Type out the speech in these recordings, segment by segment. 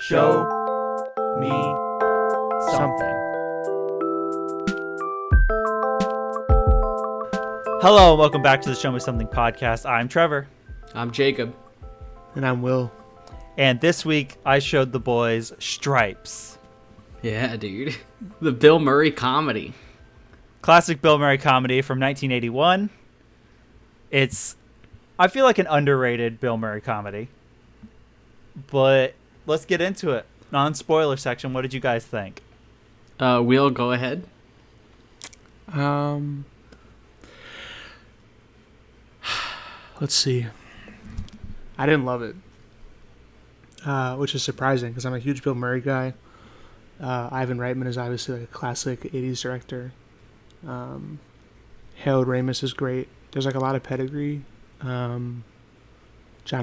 Show me something. Hello, and welcome back to the Show Me Something podcast. I'm Trevor. I'm Jacob. And I'm Will. And this week, I showed the boys Stripes. Yeah, dude. The Bill Murray comedy. Classic Bill Murray comedy from 1981. It's, I feel like, an underrated Bill Murray comedy. But let's get into it. Non-spoiler section, what did you guys think? Will, go ahead. Let's see. I didn't love it, which is surprising because I'm a huge Bill Murray guy. Ivan Reitman is obviously like a classic 80s director. Harold Ramis is great. There's like a lot of pedigree. John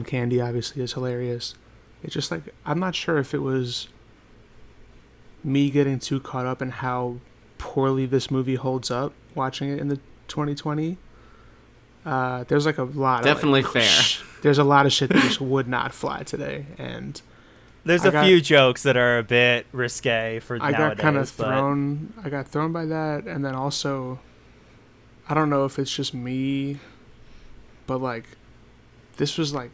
Candy obviously is hilarious. It's just like, I'm not sure if it was me getting too caught up in how poorly this movie holds up watching it in the 2020. There's like a lot definitely of like, fair. There's a lot of shit that just would not fly today, and there's a few jokes that are a bit risque for nowadays. I got kind of thrown. I got thrown by that, and then also, I don't know if it's just me, but like, this was like,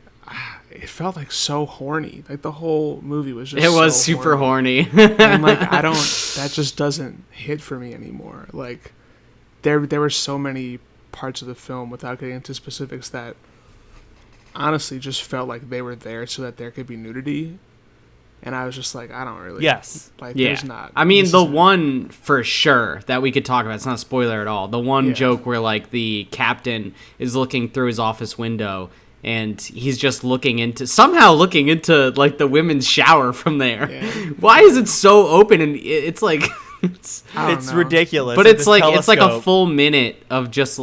it felt like so horny. Like the whole movie was just. It was so super horny. And like that just doesn't hit for me anymore. Like, there were so many parts of the film, without getting into specifics, that honestly just felt like they were there so that there could be nudity, and I was just like, I don't really. Yes. Like, yeah. There's not. I mean, the one for sure that we could talk about. It's not a spoiler at all. The one joke where like the captain is looking through his office window. And he's just looking into like the women's shower from there. Yeah. Why is it so open? And it's like it's ridiculous. But it's like a full minute of just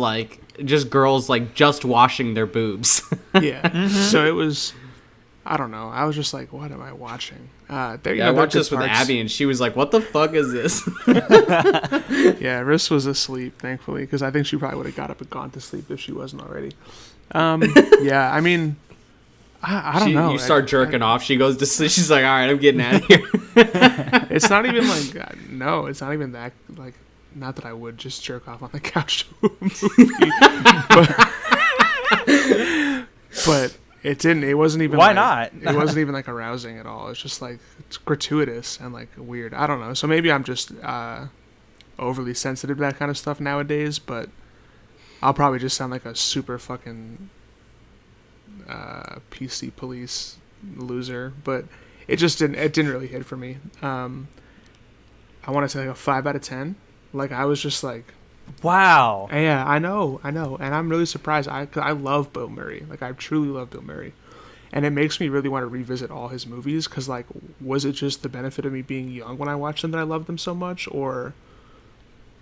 girls like just washing their boobs. Yeah. Mm-hmm. So it was. I don't know. I was just like, what am I watching? I watched this with Abby, and she was like, "What the fuck is this?" Yeah, Riss was asleep, thankfully, because I think she probably would have got up and gone to sleep if she wasn't already. Yeah, I mean, I don't know. You start jerking off. She goes to sleep. She's like, "All right, I'm getting out of here." It's not even like no. It's not even that like. Not that I would just jerk off on the couch to a movie, but it didn't. It wasn't even. Why not? It wasn't even like arousing at all. It's just like it's gratuitous and like weird. I don't know. So maybe I'm just overly sensitive to that kind of stuff nowadays, but I'll probably just sound like a super fucking PC police loser. But it just didn't. It didn't really hit for me. I want to say like a 5 out of 10. Like I was just like, wow. Yeah, I know, and I'm really surprised. I love Bill Murray. Like I truly love Bill Murray, and it makes me really want to revisit all his movies. Because like, was it just the benefit of me being young when I watched them that I loved them so much, or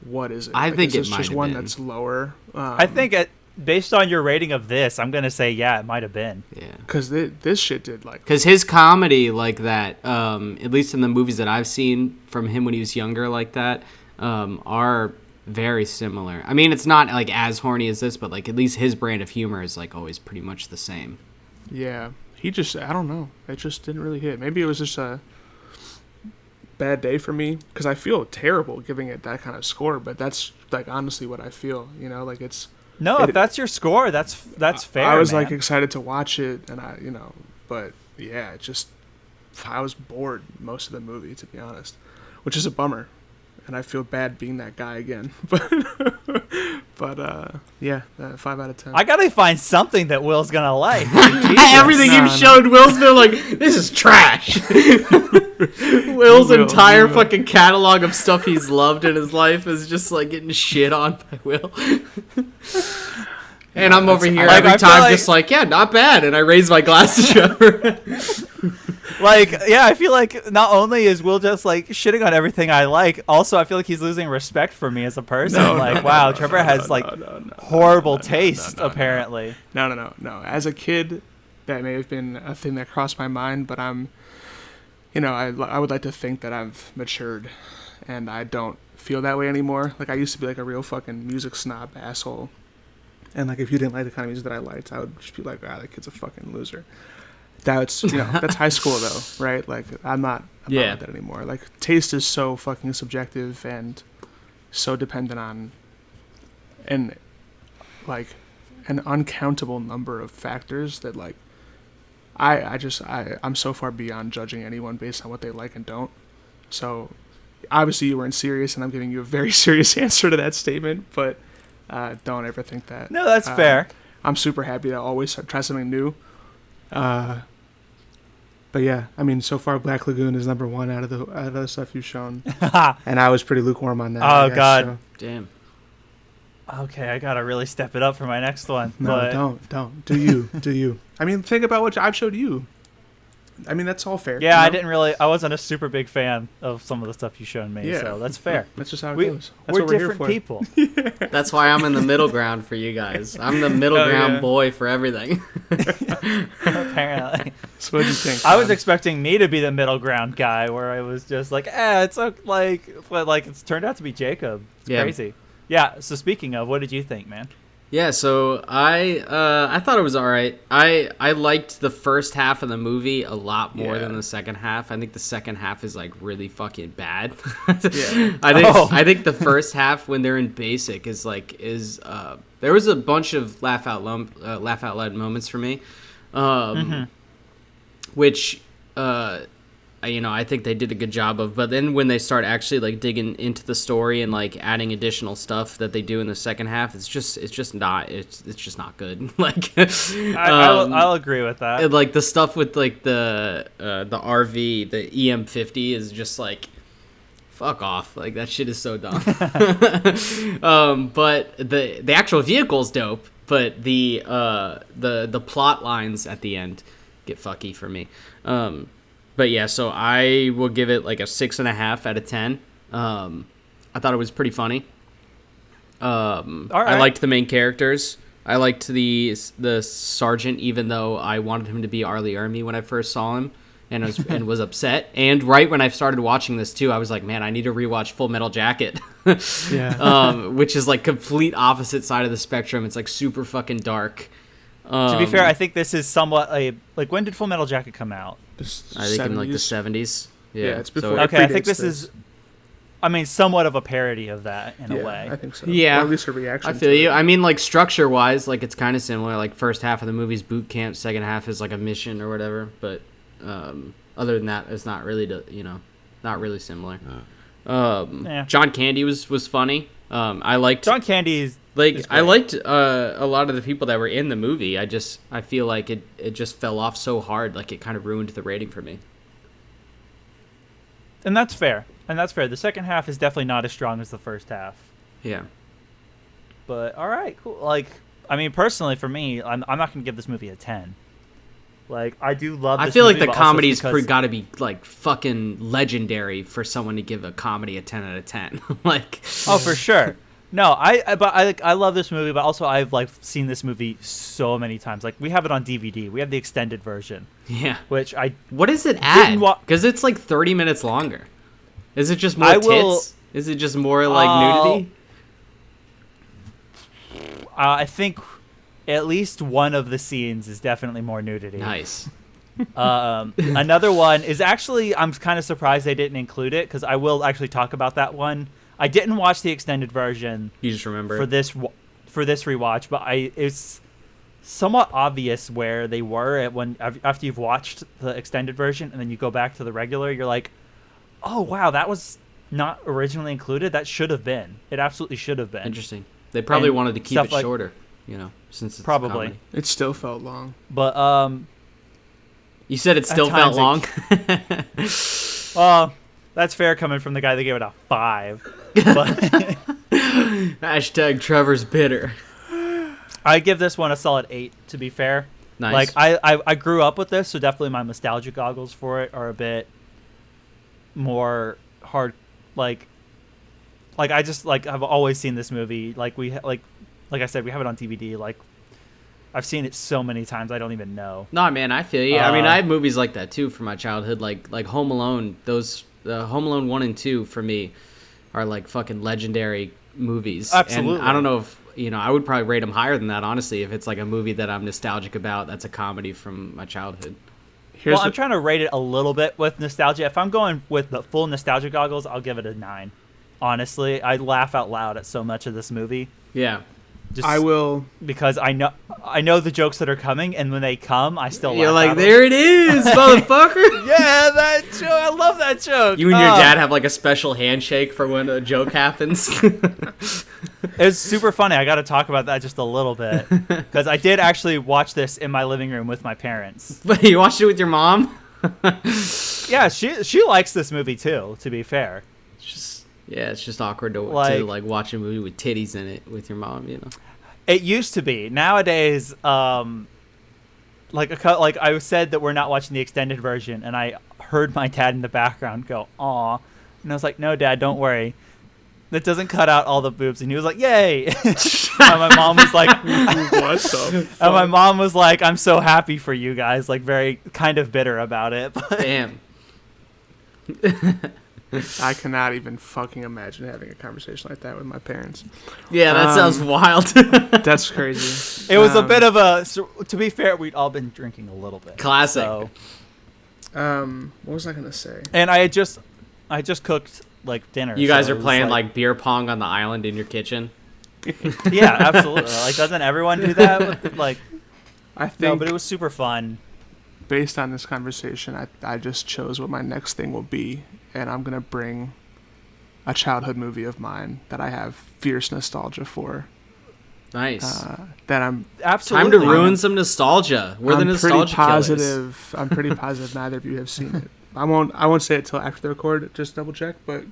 what is it? I think it's it might just have one been. that's lower. I think based on your rating of this, I'm gonna say it might have been. Yeah, because this shit did like. Because his comedy like that, at least in the movies that I've seen from him when he was younger, like that, are very similar. I mean, it's not like as horny as this, but like at least his brand of humor is like always pretty much the same. Yeah, I don't know. It just didn't really hit. Maybe it was just a bad day for me because I feel terrible giving it that kind of score, but that's like honestly what I feel. You know, like it's. No, if that's your score, that's fair. I was man. like excited to watch it, and but yeah, it just I was bored most of the movie, to be honest, which is a bummer. And I feel bad being that guy again, but yeah, 5 out of 10. I gotta find something that Will's gonna like. Everything you've showed Will's been like, this is trash. Will's entire fucking catalog of stuff he's loved in his life is just like getting shit on by Will. And I'm over here every time just like, yeah, not bad. And I raise my glass to Trevor. I feel like not only is Will just like shitting on everything I like, also I feel like he's losing respect for me as a person. Trevor has horrible taste, apparently. No. As a kid, that may have been a thing that crossed my mind, but I would like to think that I've matured, and I don't feel that way anymore. Like I used to be like a real fucking music snob asshole. And like if you didn't like the kind of music that I liked, I would just be like, that kid's a fucking loser. that's that's high school though, right? Like I'm not like that anymore. Like taste is so fucking subjective and so dependent on and like an uncountable number of factors that like I'm so far beyond judging anyone based on what they like and don't. So obviously you weren't serious, and I'm giving you a very serious answer to that statement, but don't ever think that. No, that's fair. I'm super happy to always try something new. But yeah, I mean, so far Black Lagoon is number one out of the stuff you've shown, and I was pretty lukewarm on that. Oh God, so. Damn. Okay, I gotta really step it up for my next one. No, but... don't. Do you? I mean, think about what I've showed you. I mean, that's all fair. Yeah, I wasn't a super big fan of some of the stuff you showed me, so that's fair. That's just how it goes. That's we're what we're different here for. people. That's why I'm in the middle ground for you guys. I'm the middle ground boy for everything. Apparently. So what do you think? I was expecting me to be the middle ground guy, where I was just like, it's but it's turned out to be Jacob. It's crazy. Yeah. So speaking of, what did you think, man? Yeah, so I thought it was all right. I liked the first half of the movie a lot more than the second half. I think the second half is like really fucking bad. I think the first half when they're in basic is there was a bunch of laugh out loud moments for me, which I think they did a good job of. But then when they start actually like digging into the story and like adding additional stuff that they do in the second half, it's just not good. Like I'll agree with that. Like the stuff with like the RV, the EM50 is just like fuck off. Like that shit is so dumb. But the actual vehicle's dope. But the plot lines at the end get fucky for me. But yeah, so I will give it like a 6.5 out of 10. I thought it was pretty funny. All right. I liked the main characters. I liked the sergeant, even though I wanted him to be Arlie Ermy when I first saw him, and was upset. And right when I started watching this too, I was like, man, I need to rewatch Full Metal Jacket. Which is like complete opposite side of the spectrum. It's like super fucking dark. To be fair, I think this is somewhat like when did Full Metal Jacket come out? I think in like the 70s. Yeah, it's before. Okay, I think this is, somewhat of a parody of that in a way. I think so. Yeah, or at least a reaction. I feel you. I mean, like structure-wise, like it's kind of similar. Like first half of the movie's boot camp, second half is like a mission or whatever. But other than that, it's not really not really similar. John Candy was funny. I liked John Candy's. I liked a lot of the people that were in the movie. I feel like it just fell off so hard, like it kind of ruined the rating for me. And that's fair. The second half is definitely not as strong as the first half. Yeah. But all right, cool. Like, I mean, personally for me, I'm not going to give this movie a 10. Like, I do love this I feel movie, like the comedy's got to be like fucking legendary for someone to give a comedy a 10 out of 10. Like, oh, for sure. No, I love this movie, but also I've like seen this movie so many times. Like we have it on DVD. We have the extended version. Yeah. Which what does it add? Because it's like 30 minutes longer. Is it just more tits? Is it just more like nudity? I think at least one of the scenes is definitely more nudity. Nice. Another one is actually, I'm kind of surprised they didn't include it because I will actually talk about that one. I didn't watch the extended version. You just remember for this rewatch, but it's somewhat obvious where they were after you've watched the extended version and then you go back to the regular. You're like, oh wow, that was not originally included. That should have been. It absolutely should have been. Interesting. They probably wanted to keep it shorter, since it's probably. It still felt long. But you said it still felt long. Well, that's fair coming from the guy that gave it a 5. But Hashtag Trevor's bitter. I give this one a solid 8, to be fair. Nice. Like I grew up with this, so definitely my nostalgia goggles for it are a bit more hard. Like I just like I've always seen this movie. Like like I said, we have it on DVD. Like I've seen it so many times I don't even know. No, man, I feel you. I mean, I have movies like that too from my childhood, like Home Alone. Those Home Alone 1 and 2 for me are like fucking legendary movies. Absolutely. And I don't know if I would probably rate them higher than that, honestly, if it's like a movie that I'm nostalgic about. That's a comedy from my childhood. Here's I'm trying to rate it a little bit with nostalgia. If I'm going with the full nostalgia goggles, I'll give it a 9. Honestly, I laugh out loud at so much of this movie. Yeah. Just I will, because I know the jokes that are coming, and when they come, I still You're laugh like, at there it is, motherfucker. Yeah, that joke. I love that joke. You and your dad have like a special handshake for when a joke happens. It's super funny. I got to talk about that just a little bit because I did actually watch this in my living room with my parents. But you watched it with your mom? Yeah, she likes this movie too. To be fair, It's just awkward to Like- watch a movie with titties in it with your mom, you know. it used to be. Nowadays, like I said that we're not watching the extended version, and I heard my dad in the background go, "Aw," and I was like, "No, Dad, don't worry. That doesn't cut out all the boobs." And he was like, "Yay!" And my mom was like, what the and my mom was like, "I'm so happy for you guys." Like very kind of bitter about it. But Damn. I cannot even fucking imagine having a conversation like that with my parents. Yeah, that sounds wild. That's crazy. it was a bit of a. So, to be fair, we'd all been drinking a little bit. Classic. So, What was I gonna say? and I just cooked like dinner. You guys so are it was playing like beer pong on the island in your kitchen. Yeah, absolutely. Like, doesn't everyone do that? With, like, I think no, but it was super fun. based on this conversation, I just chose what my next thing will be, and I'm gonna bring a childhood movie of mine that I have fierce nostalgia for. Nice. That I'm Absolutely. Time to ruin some nostalgia. We're the I'm pretty nostalgia killers. positive. I'm pretty positive neither of you have seen it. I won't say it till after the record. Just double check, but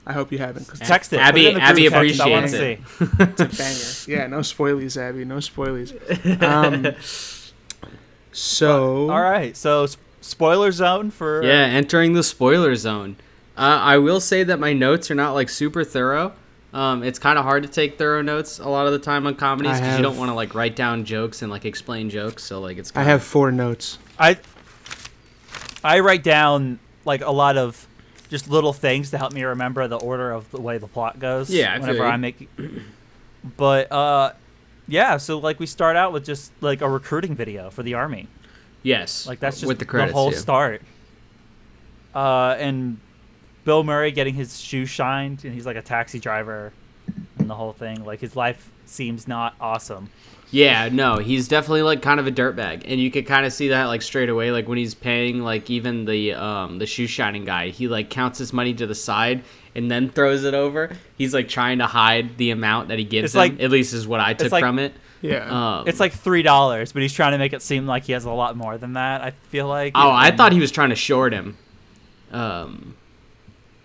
I hope you haven't. 'Cause Text it. Abby- Put it in the Abby group text. I wanna appreciates see. it's a banger. Yeah, no spoilies, Abby. No spoilies. So All right. So spoiler zone for. Yeah, entering the spoiler zone. I will say that my notes are not like super thorough. It's kind of hard to take thorough notes a lot of the time on comedies because you don't want to like write down jokes and like explain jokes. So like it's. I have 4 notes. I write down like a lot of just little things to help me remember the order of the way the plot goes. Yeah, I feel whenever you. I make. But yeah. So like we start out with just like a recruiting video for the army. Yes. Like that's just with the credits. whole yeah. start. And Bill Murray getting his shoes shined, and he's like a taxi driver, and the whole thing. Like his life seems not awesome. Yeah, no, he's definitely like kind of a dirtbag, and you could kind of see that like straight away. Like when he's paying like even the shoe shining guy, he like counts his money to the side and then throws it over. He's like trying to hide the amount that he gives It's him. like- At least is what I took like- from it. Yeah. It's like $3, but he's trying to make it seem like he has a lot more than that. I feel like. Oh, I thought he was trying to short him.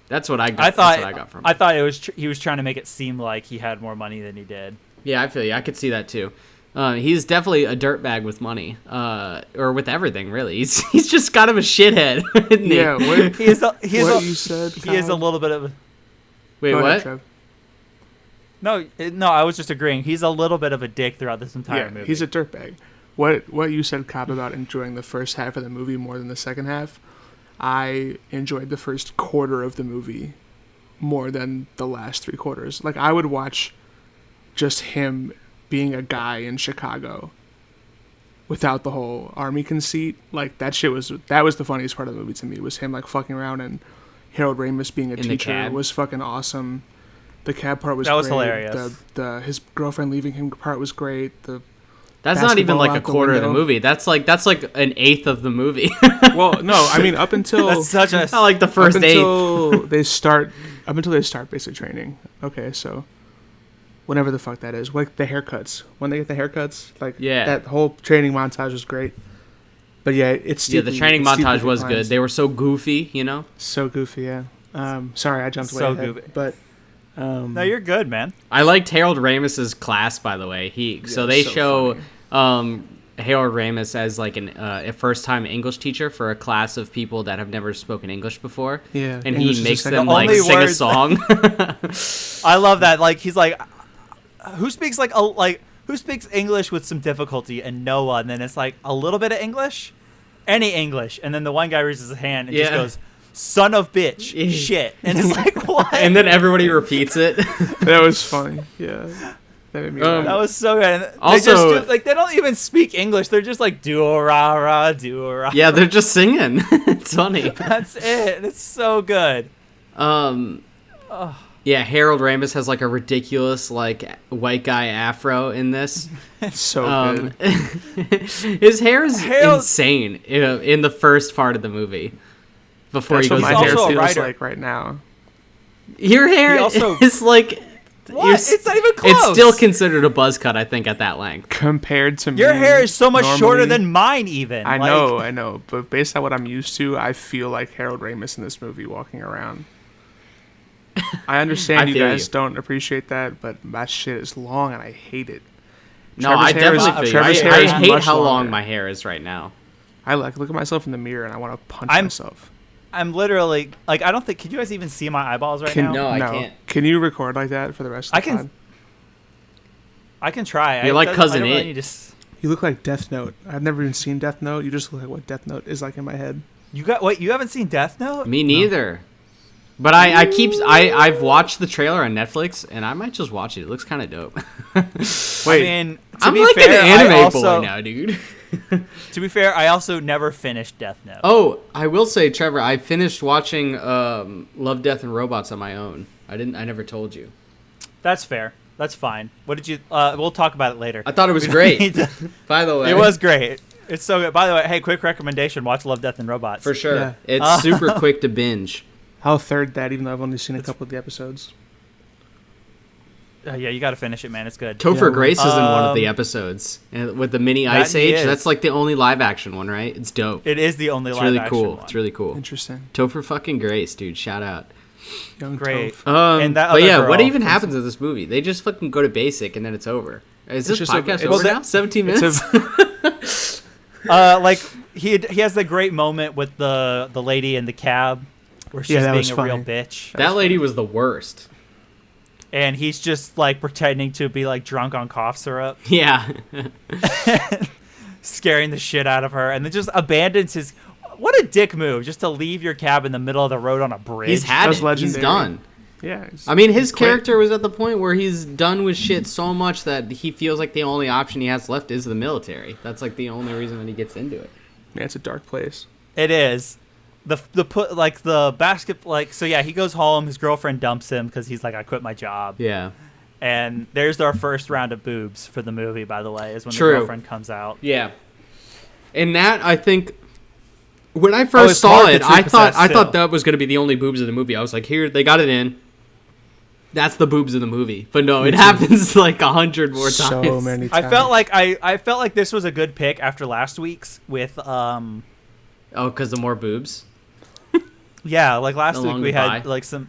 That's what I got. I thought that's what I got from it. I thought it was he was trying to make it seem like he had more money than he did. Yeah, I feel you. I could see that too. He's definitely a dirtbag with money, or with everything really. He's just kind of a shithead. Isn't he? Yeah. What, He is. He is. what A, you said. he is a Kyle? little bit of. Wait, Go ahead, what? Trev. No. I was just agreeing. He's a little bit of a dick throughout this entire Yeah, movie. he's a dirtbag. What you said, Cobb, about enjoying the first half of the movie more than the second half, I enjoyed the first quarter of the movie more than the last 3 quarters. Like, I would watch just him being a guy in Chicago without the whole army conceit. Like, that was the funniest part of the movie to me, was him, like, fucking around, and Harold Ramis being a In the teacher cab. was fucking awesome. The cab part was That was great. hilarious. The his girlfriend leaving him part was great. That's not even basketball like a out the quarter of the window. movie. That's like an eighth of the movie. Well, no, I mean up until That's such a. Not like the first up eighth. until they start basic training. Okay, so whenever the fuck that is, like the haircuts. When they get the haircuts, like Yeah. that whole training montage was great. But yeah, it's Yeah, the training montage was good. They were so goofy, you know. so goofy. Yeah. Sorry, I jumped way So ahead, goofy. but No, you're good, man. I liked Harold Ramis's class, by the way. So they so show Harold Ramis as like a first-time English teacher for a class of people that have never spoken English before. Yeah, and English he is makes the them second like language. sing a Only song. I love that. Like he's like, who speaks who speaks English with some difficulty, and no one. Then it's like a little bit of English, any English, and then the one guy raises his hand and just Yeah. goes, "Son of bitch, shit," and it's like what? And then everybody repeats it. that was funny. Yeah. That made me Um, That was so good. And they Also- just do, like they don't even speak English. They're just like do-ra-ra, do-ra. Yeah, they're just singing. It's funny. That's it. It's so good. Yeah, Harold Ramis has like a ridiculous like white guy afro in this. so good. His hair is Harold- insane in the first part of the movie. Before That's he what goes my He's hair also a feels writer. like right now. Your hair He also- is like What? It's not even close. It's still considered a buzz cut, I think, at that length. Compared to Your me, hair is so much shorter normally- than mine, even. I Like, know, but based on what I'm used to, I feel like Harold Ramis in this movie walking around. I understand I you feel guys you. don't appreciate that, but my shit is long and I hate it. No, I Trevor's hair is- definitely feel Trevor's you. hair I is hate much how long longer. my hair is right now. I look at myself in the mirror and I want to punch I'm- myself. I'm literally like I don't think. Can you guys even see my eyeballs right now? No, I can't. Can you record like that for the rest of I the can- pod? I can try. You're like I Cousin don't really It. need to s- You look like Death Note. I've never even seen Death Note. You just look like what Death Note is like in my head. You got what? You haven't seen Death Note? Me neither. But I've watched the trailer on Netflix, and I might just watch it. It looks kind of dope. Wait, I mean, to I'm be like fair, an anime I also, boy now, dude. To be fair, I also never finished Death Note. Oh, I will say, Trevor, I finished watching Love, Death, and Robots on my own. I never told you. That's fair. That's fine. What did you? We'll talk about it later. I thought it was We don't need great. to- By the way, It was great. It's so good. By the way, hey, quick recommendation: watch Love, Death, and Robots. for sure. Yeah. It's super quick to binge. I'll third that, even though I've only seen a couple of the episodes. Yeah, you got to finish it, man. It's good. Topher Yeah, Grace is in one of the Um, episodes with the mini that Ice he Age. is. That's like the only live action one, right? It's dope. It is the only It's live really action cool. one. It's really cool. Interesting. Topher fucking Grace, dude. Shout out. Young Great. Toph. And that But other yeah, what girl even from- happens in this movie? They just fucking go to basic and then it's over. Is this just a- podcast it's- over Well, now? 17 it's minutes? Like he has the great moment with the lady in the cab where she's that being was a real funny. bitch, That lady was the worst. and he's just like pretending to be like drunk on cough syrup, Yeah. scaring the shit out of her, and then just abandons his. What a dick move! Just to leave your cab in the middle of the road on a bridge. He's had That's it. legendary. He's done. Yeah. I mean, his he quit. character was at the point where he's done with shit so much that he feels like the only option he has left is the military. That's like the only reason that he gets into it. Yeah, it's a dark place. It is. The put like the basket like so yeah, he goes home, his girlfriend dumps him because he's like, I quit my job. Yeah. And there's our first round of boobs for the movie, by the way, is when True. the girlfriend comes out. Yeah. And that, I think, when I it's first saw hard to it, truth I thought possess still. that was going to be the only boobs in the movie. I was like, here, they got it in. That's the boobs in the movie. But no, it happens like 100 more times. So many times. I felt like I felt like this was a good pick after last week's with Oh, because the more boobs? yeah, like last The week Long we Goodbye. had like some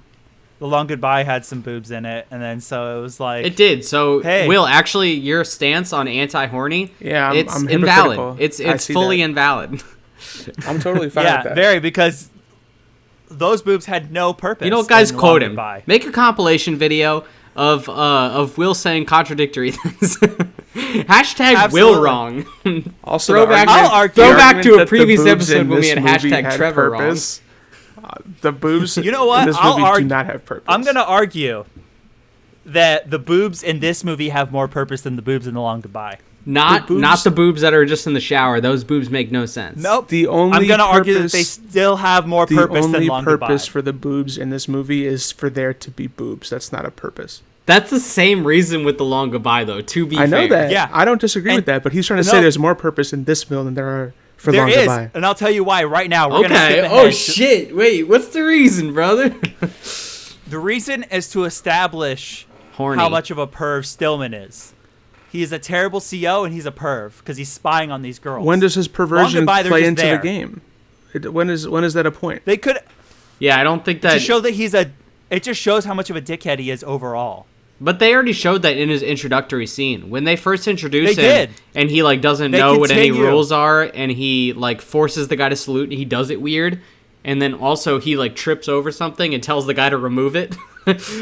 The Long Goodbye had some boobs in it, and then so it was like It did. So, Hey. Will, actually, your stance on anti-horny, Yeah, it's I'm invalid. hypocritical. It's I see fully that. invalid. I'm totally fine yeah, with that. very because those boobs had no purpose. You know, guys, in quote Long him. Goodbye. Make a compilation video of Will saying contradictory things. Hashtag Will Absolutely. wrong. Also, Throwback- the I'll argument- argue- the Throwback argument to a that the previous boobs episode in when we this had movie hashtag had Trevor wrong. purpose. The boobs You know what? in this I'll movie do argue- not have purpose. I'm gonna argue that the boobs in this movie have more purpose than the boobs in The Long Goodbye. Not The boobs- not the boobs that are just in the shower. Those boobs make no sense. Nope. The only I'm gonna argue that they purpose- still have more The purpose than only Long purpose Goodbye. for the boobs in this movie is for there to be boobs. That's not a purpose. That's the same reason with the long goodbye, though. To be I know fair. that. Yeah. I don't disagree And- with that, but he's trying to no. say there's more purpose in this film than there are for There Long is, Goodbye. and I'll tell you why right now. We're gonna Okay. skip Oh ahead. shit! Wait, what's the reason, brother? The reason is to establish Horny. how much of a perv Stillman is. He is a terrible CO and he's a perv because he's spying on these girls. When does his perversion Goodbye, they're play just into there. the game? When is that a point? they could Yeah, I don't think that. to show that he's a. It just shows how much of a dickhead he is overall. But they already showed that in his introductory scene when they first introduced They him, did. and he like doesn't They know what any continue. rules are, and he like forces the guy to salute. And he does it weird, and then also he like trips over something and tells the guy to remove it.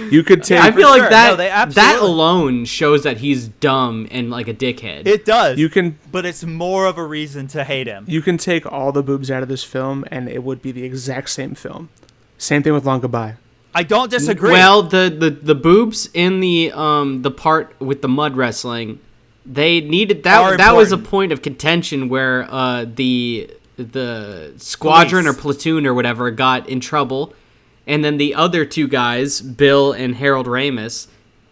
You could take I feel for like sure. that No, they that absolutely- alone shows that he's dumb and like a dickhead. It does. you can but it's more of a reason to hate him. take all the boobs out of this film and it would be the exact same film. Same thing with Long Goodbye. I don't disagree. Well, the boobs in the part with the mud wrestling, they needed that. That was a point of contention where the squadron Police. or platoon or whatever got in trouble, and then the other two guys, Bill and Harold Ramis,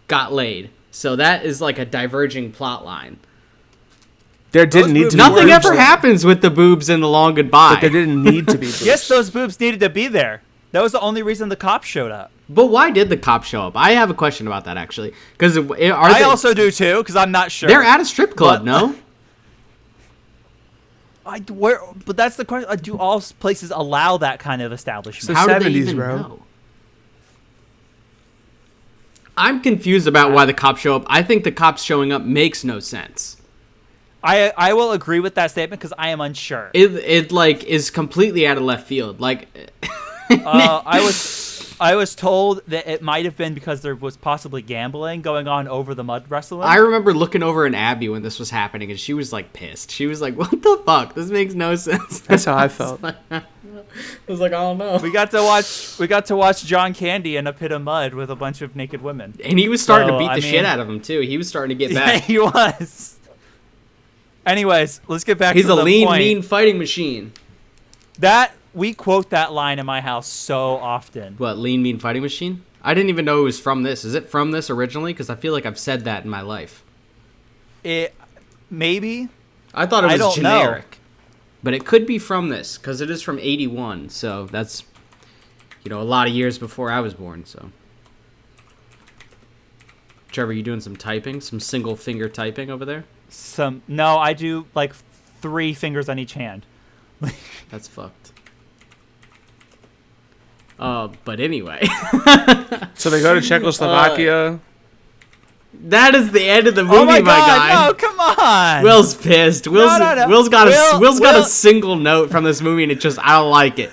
got laid. So that is like a diverging plot line. There didn't need to be Nothing boobs, ever happens with the boobs in The Long Goodbye. But there didn't need to be boobs. Yes, those boobs needed to be there. That was the only reason the cops showed up. But why did the cops show up? I have a question about that, actually. Because I also do, too, because I'm not sure. They're at a strip club, no? But that's the question. Do all places allow that kind of establishment? It's the How do they 70s, even bro. know? I'm confused about why the cops show up. I think the cops showing up makes no sense. I will agree with that statement because I am unsure. It like is completely out of left field. Like, I was told that it might have been because there was possibly gambling going on over the mud wrestling. I remember looking over at Abby when this was happening, and she was like pissed. She was like, "What the fuck? This makes no sense." That's how I felt. I was like, "Oh no." We got to watch John Candy in a pit of mud with a bunch of naked women. And he was starting to So, beat I the mean- shit out of him too. He was starting to get Yeah, back. he was. Anyways, let's get back He's to a the lean, point. mean fighting machine. That we quote that line in my house so often. What, lean, mean fighting machine? I didn't even know it was from this. Is it from this originally? Because I feel like I've said that in my life. It maybe. I thought it I was don't know. generic. But it could be from this, because it is from 81. So that's, a lot of years before I was born. So, Trevor, you doing some typing? Some single finger typing over there? No, I do like 3 fingers on each hand. That's fucked. But anyway. So they go to Czechoslovakia. That is the end of the movie, Oh my my guy. God! No, come on. Will's pissed. Will's got Will- a single note from this movie, and it just, I don't like it.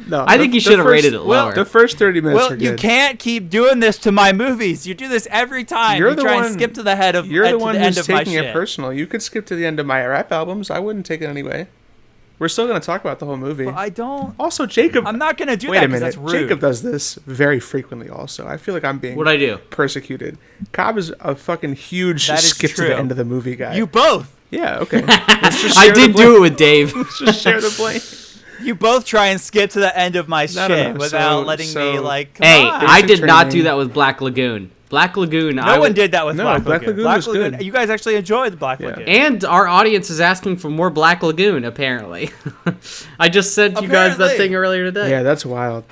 No, I think you should have rated it lower. The first 30 minutes are Well, good. you can't keep doing this to my movies. You do this every time. You're you the try one- and skip to the head of. You're to the one end who's of my taking it shit. personal. You could skip to the end of my rap albums. I wouldn't take it anyway. We're still going to talk about the whole movie. But I don't. Also, Jacob. I'm not gonna do Wait that a because minute. that's rude. Jacob does this very frequently. Also, I feel like I'm being What'd I do? persecuted. Cobb is a fucking huge That is skip to true. the end of the movie guy. You both. Yeah. Okay. Let's just I share the did blame. do it with Dave. Let's just share the blame. You both try and skip to the end of my No, shit no. without So- letting so- me like. Come Hey, on. I did not training. do that with Black Lagoon. Black Lagoon. No one did that with No, Black Black Lagoon. Lagoon was good. You guys actually enjoyed Black Yeah. Lagoon. And our audience is asking for more Black Lagoon, apparently. I just sent you guys that Apparently. thing earlier today. Yeah, that's wild.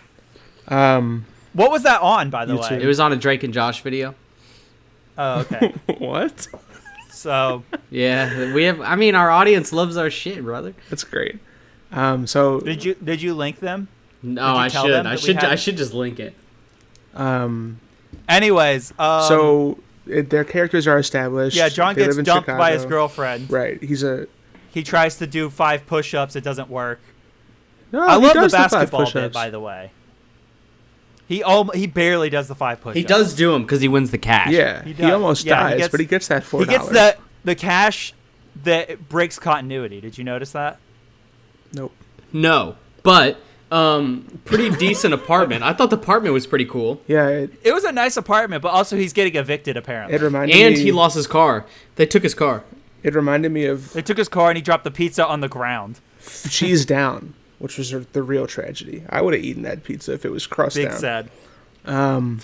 What was that on, by the YouTube. way? It was on a Drake and Josh video. Oh, okay. What? So Yeah, we have. I mean, our audience loves our shit, brother. That's great. So did you link them? No, Did you I tell should. them I that we should. had- I should just link it. Anyways, their characters are established. yeah, John They gets live in dumped by his Chicago. girlfriend. Right. He tries to do 5 push-ups. It doesn't work. No, I he love the does 5 basketball bit, push-ups. by the way. He barely does the 5 push-ups. He does do them because he wins the cash. Yeah, He he does. almost Yeah, he dies, gets- but he gets that $4. He gets the cash that breaks continuity. Did you notice that? Nope. No, but pretty decent apartment. I thought the apartment was pretty cool. Yeah, It was a nice apartment, but also he's getting evicted apparently. it reminded And me. he lost his car. They took his car. It reminded me of They took his car and he dropped the pizza on the ground. Cheese Down, which was the real tragedy. I would have eaten that pizza if it was crust Big down. sad.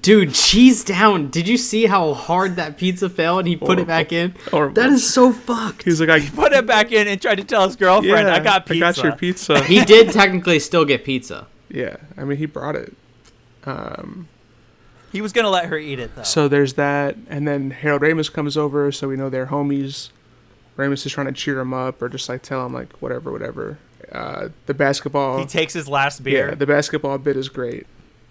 Dude, cheese down. Did you see how hard that pizza fell and he put it back in? Horrible. That is so fucked. He was like, I Put it back in and tried to tell his girlfriend, yeah, I got pizza. I got your pizza. He did technically still get pizza. Yeah, I mean, he brought it. He was going to let her eat it, though. So there's that, and then Harold Ramis comes over, so we know they're homies. Ramis is trying to cheer him up, or just like tell him like whatever. The basketball, He takes his last beer. yeah, the basketball bit is great.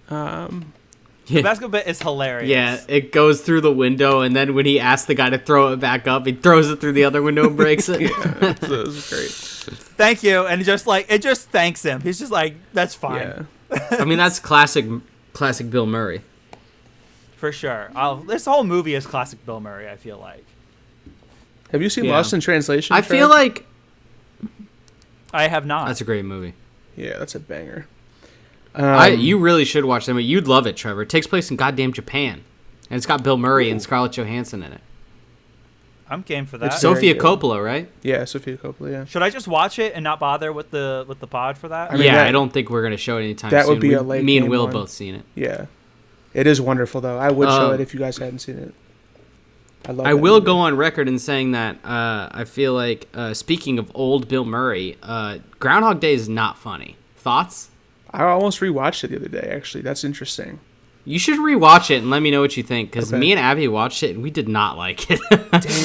The basketball bit is hilarious. Yeah, it goes through the window, and then when he asks the guy to throw it back up, he throws it through the other window and breaks it. Yeah, so it was great. Thank you. And it just thanks him. He's just like, that's fine. Yeah, I mean, that's classic Bill Murray. For sure. This whole movie is classic Bill Murray, I feel like. have you seen Yeah. Lost in Translation? I feel Trev? like I have not. that's a great movie. Yeah, that's a banger. You really should watch that movie. You'd love it, Trevor. It takes place in goddamn Japan, and it's got Bill Murray and Scarlett Johansson in it. I'm game for that. It's Sofia good. Coppola, right? Yeah, Sofia Coppola. Yeah. Should I just watch it and not bother with the pod for that? I mean, I don't think we're gonna show it anytime that soon. would be a late Me and game Will one. both seen it. Yeah, it is wonderful though. I would show it if you guys hadn't seen it. I will go on record in saying that I feel like, speaking of old Bill Murray, Groundhog Day is not funny. Thoughts? I almost rewatched it the other day. Actually, that's interesting. You should rewatch it and let me know what you think, because Okay. me and Abby watched it and we did not like it.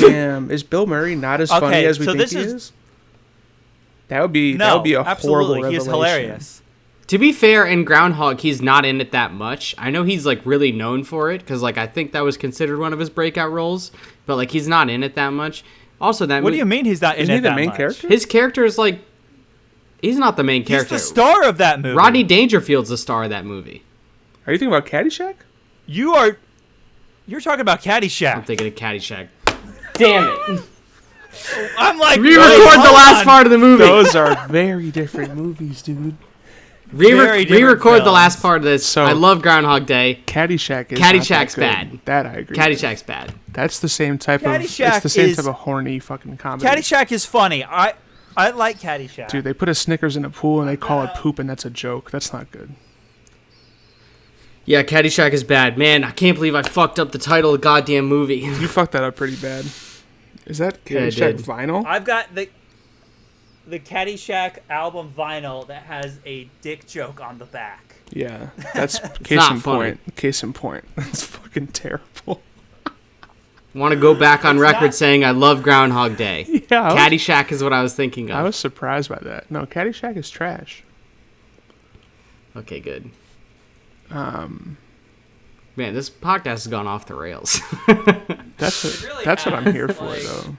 Damn, is Bill Murray not as funny Okay, as we so think this he is- is? That would be No, a absolutely. horrible He revelation. is hilarious. To be fair, in Groundhog, he's not in it that much. I know he's like really known for it, because like I think that was considered one of his breakout roles, but like he's not in it that much. Also, that What do you mean he's not in Isn't it he the that main much? character? His character is like, he's not the main He's character. the star of that movie. Rodney Dangerfield's the star of that movie. Are you thinking about Caddyshack? You're talking about Caddyshack. I'm thinking of Caddyshack. Damn it! I'm like, Re-record wait, the hold last on. part of the movie. Those are very different movies, dude. Very different Re-record the films. last part of this. So- I love Groundhog Day. Caddyshack is Caddyshack's not that good. bad. That I agree. Caddyshack's bad. That's the same type of. Caddyshack It's the same is- type of horny fucking comedy. Caddyshack is funny. I like Caddyshack. Dude, they put a Snickers in a pool and they call it poop, and that's a joke. That's not good. Yeah, Caddyshack is bad. Man, I can't believe I fucked up the title of the goddamn movie. You fucked that up pretty bad. Is that Yeah, I Caddyshack did. vinyl? I've got the Caddyshack album vinyl that has a dick joke on the back. Yeah, that's case not in funny. point. Case in point. That's fucking terrible. Want to go back on It's record not- saying I love Groundhog Day. Yeah, Caddyshack is what I was thinking I of. was surprised by that. No, Caddyshack is trash. Okay, good. Um, Man, this podcast has gone off the rails. that's really that's what I'm has, here for, like- though.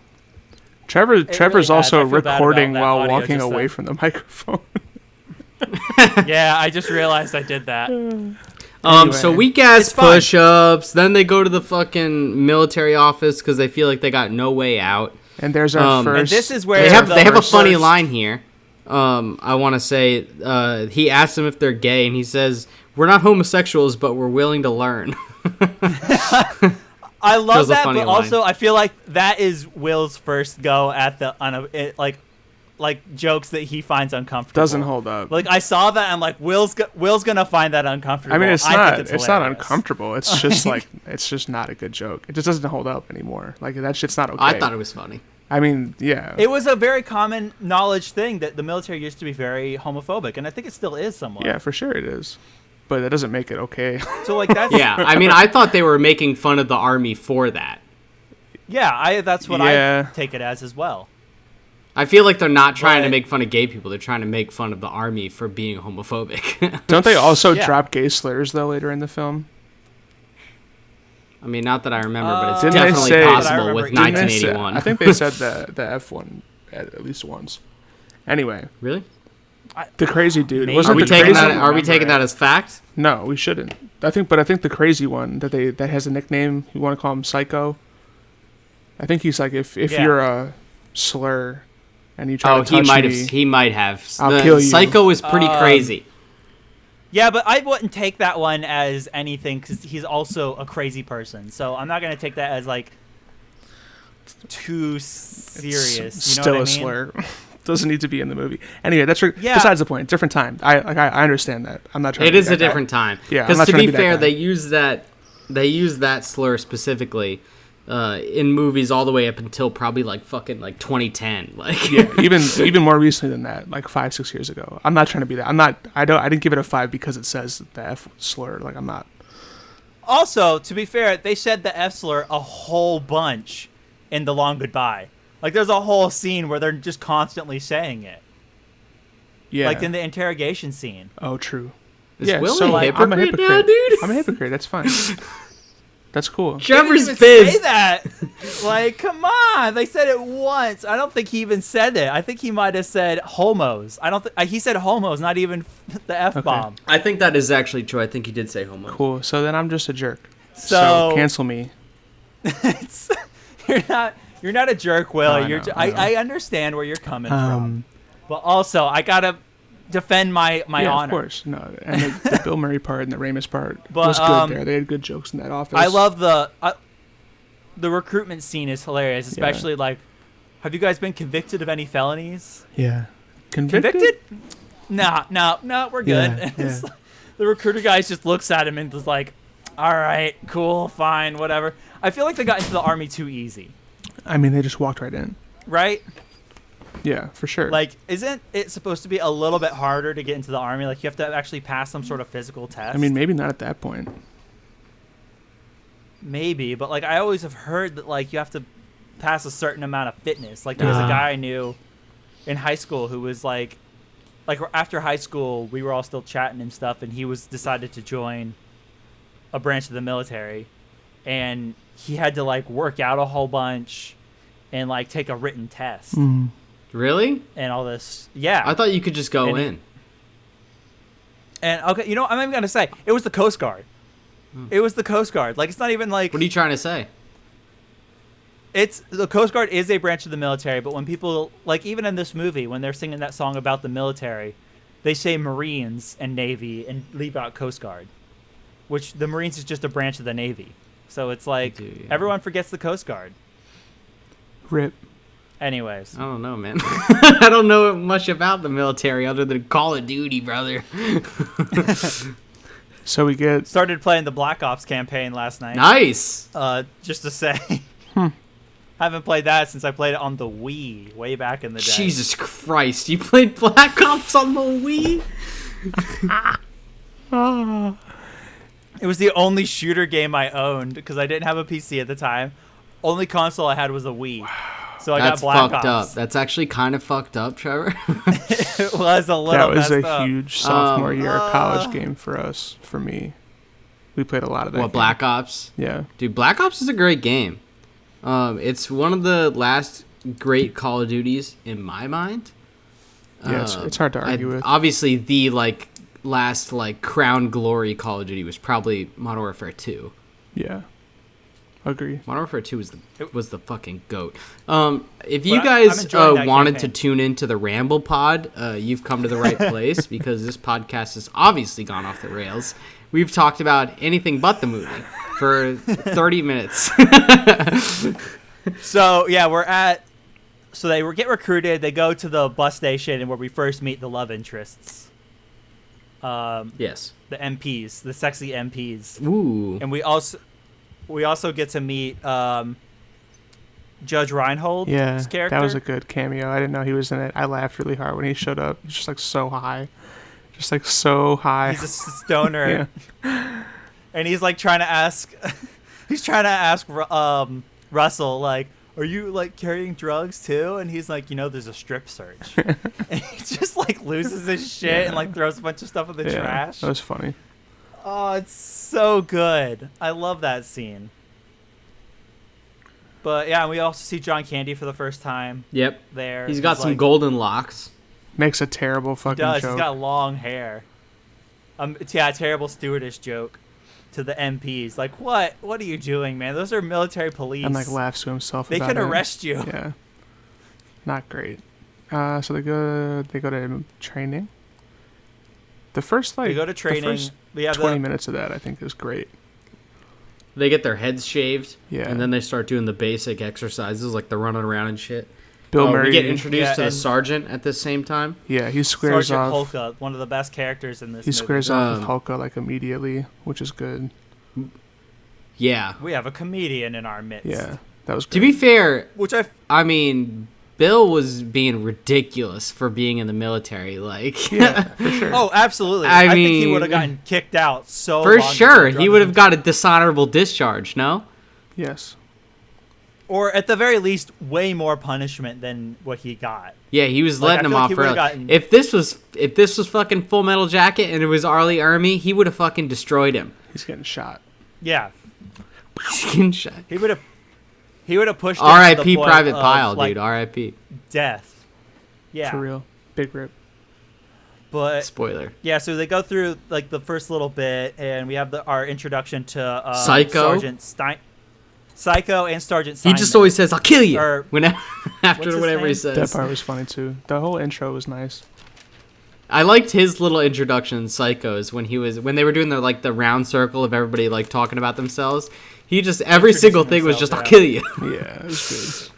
Trevor's really has. also I feel bad recording about that while audio walking just away then. from the microphone. Yeah, I just realized I did that. So Anyway. weak ass It's fine. push-ups. Then they go to the fucking military office because they feel like they got no way out. And there's our first. And this is where They have a first- funny line here. I want to say he asks them if they're gay, and he says, "We're not homosexuals, but we're willing to learn." I love Shows a that, funny but line. also I feel like that is Will's first go at the like jokes that he finds uncomfortable. doesn't hold up. Like I saw that, I'm like, Will's gonna find that uncomfortable. I mean, it's think not. it's It's not hilarious. uncomfortable. It's just like it's just not a good joke. It just doesn't hold up anymore. Like that shit's not okay. I thought it was funny. I mean, yeah. It was a very common knowledge thing that the military used to be very homophobic, and I think it still is somewhat. Yeah, for sure it is. But that doesn't make it okay. So like that's Yeah, I mean, I thought they were making fun of the army for that. yeah. That's what Yeah. I take it as well. I feel like they're not trying to But- make fun of gay people. They're trying to make fun of the army for being homophobic. Don't they also Yeah. drop gay slurs though later in the film? I mean, not that I remember, but it's Didn't they definitely say- possible with Didn't they Didn't they say- 1981. I think they said the F one at least once. Anyway, Really? the crazy dude Maybe. wasn't Are we the taking crazy that? Are we taking that as fact? No, we shouldn't. I think the crazy one that has a nickname. You want to call him Psycho? I think he's like if Yeah. you're a slur and you try Oh, to touch me, he might have. I'll The kill you. Psycho is pretty crazy. Yeah, but I wouldn't take that one as anything because he's also a crazy person. So I'm not gonna take that as like too serious. it's You know still what I a mean? slur. Doesn't need to be in the movie. Anyway, that's Yeah. besides the point. Different time. I understand that. I'm not trying. It to be is that a guy. different time. Yeah, I'm because not to trying to be be that fair, guy. they use that slur specifically in movies all the way up until probably like fucking like 2010. Like Yeah, even more recently than that, like 5-6 years ago. I'm not trying to be that. I didn't give it a 5 because it says the F slur. Like I'm not. Also, to be fair, they said the F slur a whole bunch in The Long Goodbye. Like there's a whole scene where they're just constantly saying it. Yeah. Like in the interrogation scene. Oh, true. Is Yeah, Will so a like, I'm a hypocrite hypocrite. now, dude? I'm a hypocrite. That's fine. That's cool. Trevor's They didn't even say pissed. that. Like, come on. They said it once. I don't think he even said it. I think he might have said homos. I don't think he said homos, not even the F bomb. I think that is actually true. I think he did say homo. Cool. So then I'm just a jerk. So cancel me. it's, you're not a jerk, Will. I You're know, I I know. I understand where you're coming from. But also, I gotta defend my honor. Of course. No, and the Bill Murray part and the Ramis part But, was good there. They had good jokes in that office. I love the recruitment scene is hilarious, especially like, have you guys been convicted of any felonies? Yeah. Convicted? No, we're good. Yeah, It's like, the recruiter guy just looks at him and is like, all right, cool, fine, whatever. I feel like they got into the Army too easy. I mean, they just walked right in. Right? Yeah, for sure. Like, isn't it supposed to be a little bit harder to get into the Army? Like, you have to actually pass some sort of physical test? I mean, maybe not at that point. Maybe, but like I always have heard that like you have to pass a certain amount of fitness. Like there was a guy I knew in high school who was like after high school we were all still chatting and stuff, and he was decided to join a branch of the military, and he had to like work out a whole bunch and like take a written test Really? and all this. Yeah, I thought you could just go in. And okay, you know, I'm even gonna say it was the Coast Guard. It was the Coast Guard. Like, it's not even like... What are you trying to say? It's the Coast Guard is a branch of the military, but when people, like, even in this movie, when they're singing that song about the military, they say Marines and Navy and leave out Coast Guard, which the Marines is just a branch of the Navy. So it's like, everyone forgets the Coast Guard. Rip. Anyways. I don't know, man. I don't know much about the military other than Call of Duty, brother. So we get... Started playing the Black Ops campaign last night. Nice. Just to say. Haven't played that since I played it on the Wii way back in the day. Jesus Christ. You played Black Ops on the Wii? It was the only shooter game I owned because I didn't have a PC at the time. Only console I had was a Wii. So I got Black Ops. That's fucked up. That's actually kind of fucked up, Trevor. It was a little That was messed a up. huge sophomore year college game for us, for me. We played a lot of that game. Black Ops? Yeah. Dude, Black Ops is a great game. It's one of the last great Call of Duties in my mind. Yeah, it's hard to argue with. Obviously, the last crown glory Call of Duty was probably Modern Warfare 2. Yeah. Agree. Modern Warfare 2 was the fucking goat. If you guys wanted to tune into the Ramble Pod, you've come to the right place because this podcast has obviously gone off the rails. We've talked about anything but the movie for 30 minutes. So yeah, so they get recruited. They go to the bus station and where we first meet the love interests. Yes. The MPs, the sexy MPs. Ooh. And we also get to meet Judge Reinhold's character. That was a good cameo. I didn't know he was in it. I laughed really hard when he showed up. He's just so high. Just so high. He's a stoner. Yeah. And he's trying to ask Russell, are you carrying drugs too? And he's like, there's a strip search. And he just loses his shit and throws a bunch of stuff in the trash. That was funny. Oh, it's so good. I love that scene. But yeah, we also see John Candy for the first time. Yep. There. He's got some golden locks. Makes a terrible fucking joke. He's got long hair. Terrible stewardess joke to the MPs. What are you doing, man? Those are military police. And laughs to himself. They can arrest you. Yeah. Not great. So they go to training. The first they go to training. The first 20 minutes of that I think is great. They get their heads shaved. Yeah. And then they start doing the basic exercises like the running around and shit. Bill Murray. We get introduced to the sergeant at the same time. Yeah, he squares Sergeant off. Hulka, one of the best characters in this He movie. squares off with Hulka immediately, which is good. Yeah. We have a comedian in our midst. Yeah, that was great. To be fair, I mean, Bill was being ridiculous for being in the military. Yeah, for sure. Oh, absolutely. I think mean, he would have gotten kicked out so for long sure. ago. He would have got a dishonorable discharge, no? Yes. Or at the very least, way more punishment than what he got. Yeah, he was letting him off early. Gotten... If this was fucking Full Metal Jacket and it was Arlie Ermy, he would have fucking destroyed him. He's getting shot. Yeah. He's getting shot. He would have pushed him R.I.P. Private Pile, dude. R.I.P. Death. Yeah. For real. Big rip. But spoiler. Yeah, so they go through the first little bit, and we have our introduction to Psycho. Sergeant Psycho and Sergeant Simon. He just always says, "I'll kill you." After what's whatever he name? says. That part was funny too. The whole intro was nice. I liked his little introduction in Psychos when they were doing the round circle of everybody like talking about themselves. He just every single thing was just I'll kill you. Yeah, it was good.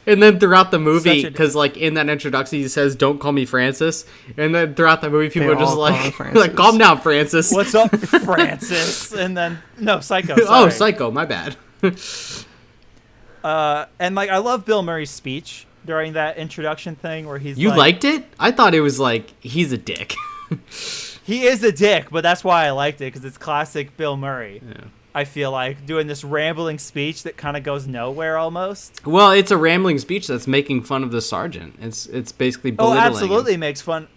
And then throughout the movie, because like in that introduction he says, "Don't call me Francis," and then throughout the movie people are just like, "Calm down, Francis." What's up, Francis? And then Psycho. Sorry. Oh, Psycho. My bad. And like I love Bill Murray's speech during that introduction thing where he's. You liked it? I thought it was like he's a dick. He is a dick, but that's why I liked it because it's classic Bill Murray. Yeah. I feel like doing this rambling speech that kind of goes nowhere almost. Well, it's a rambling speech that's making fun of the sergeant. It's basically belittling absolutely him. Makes fun.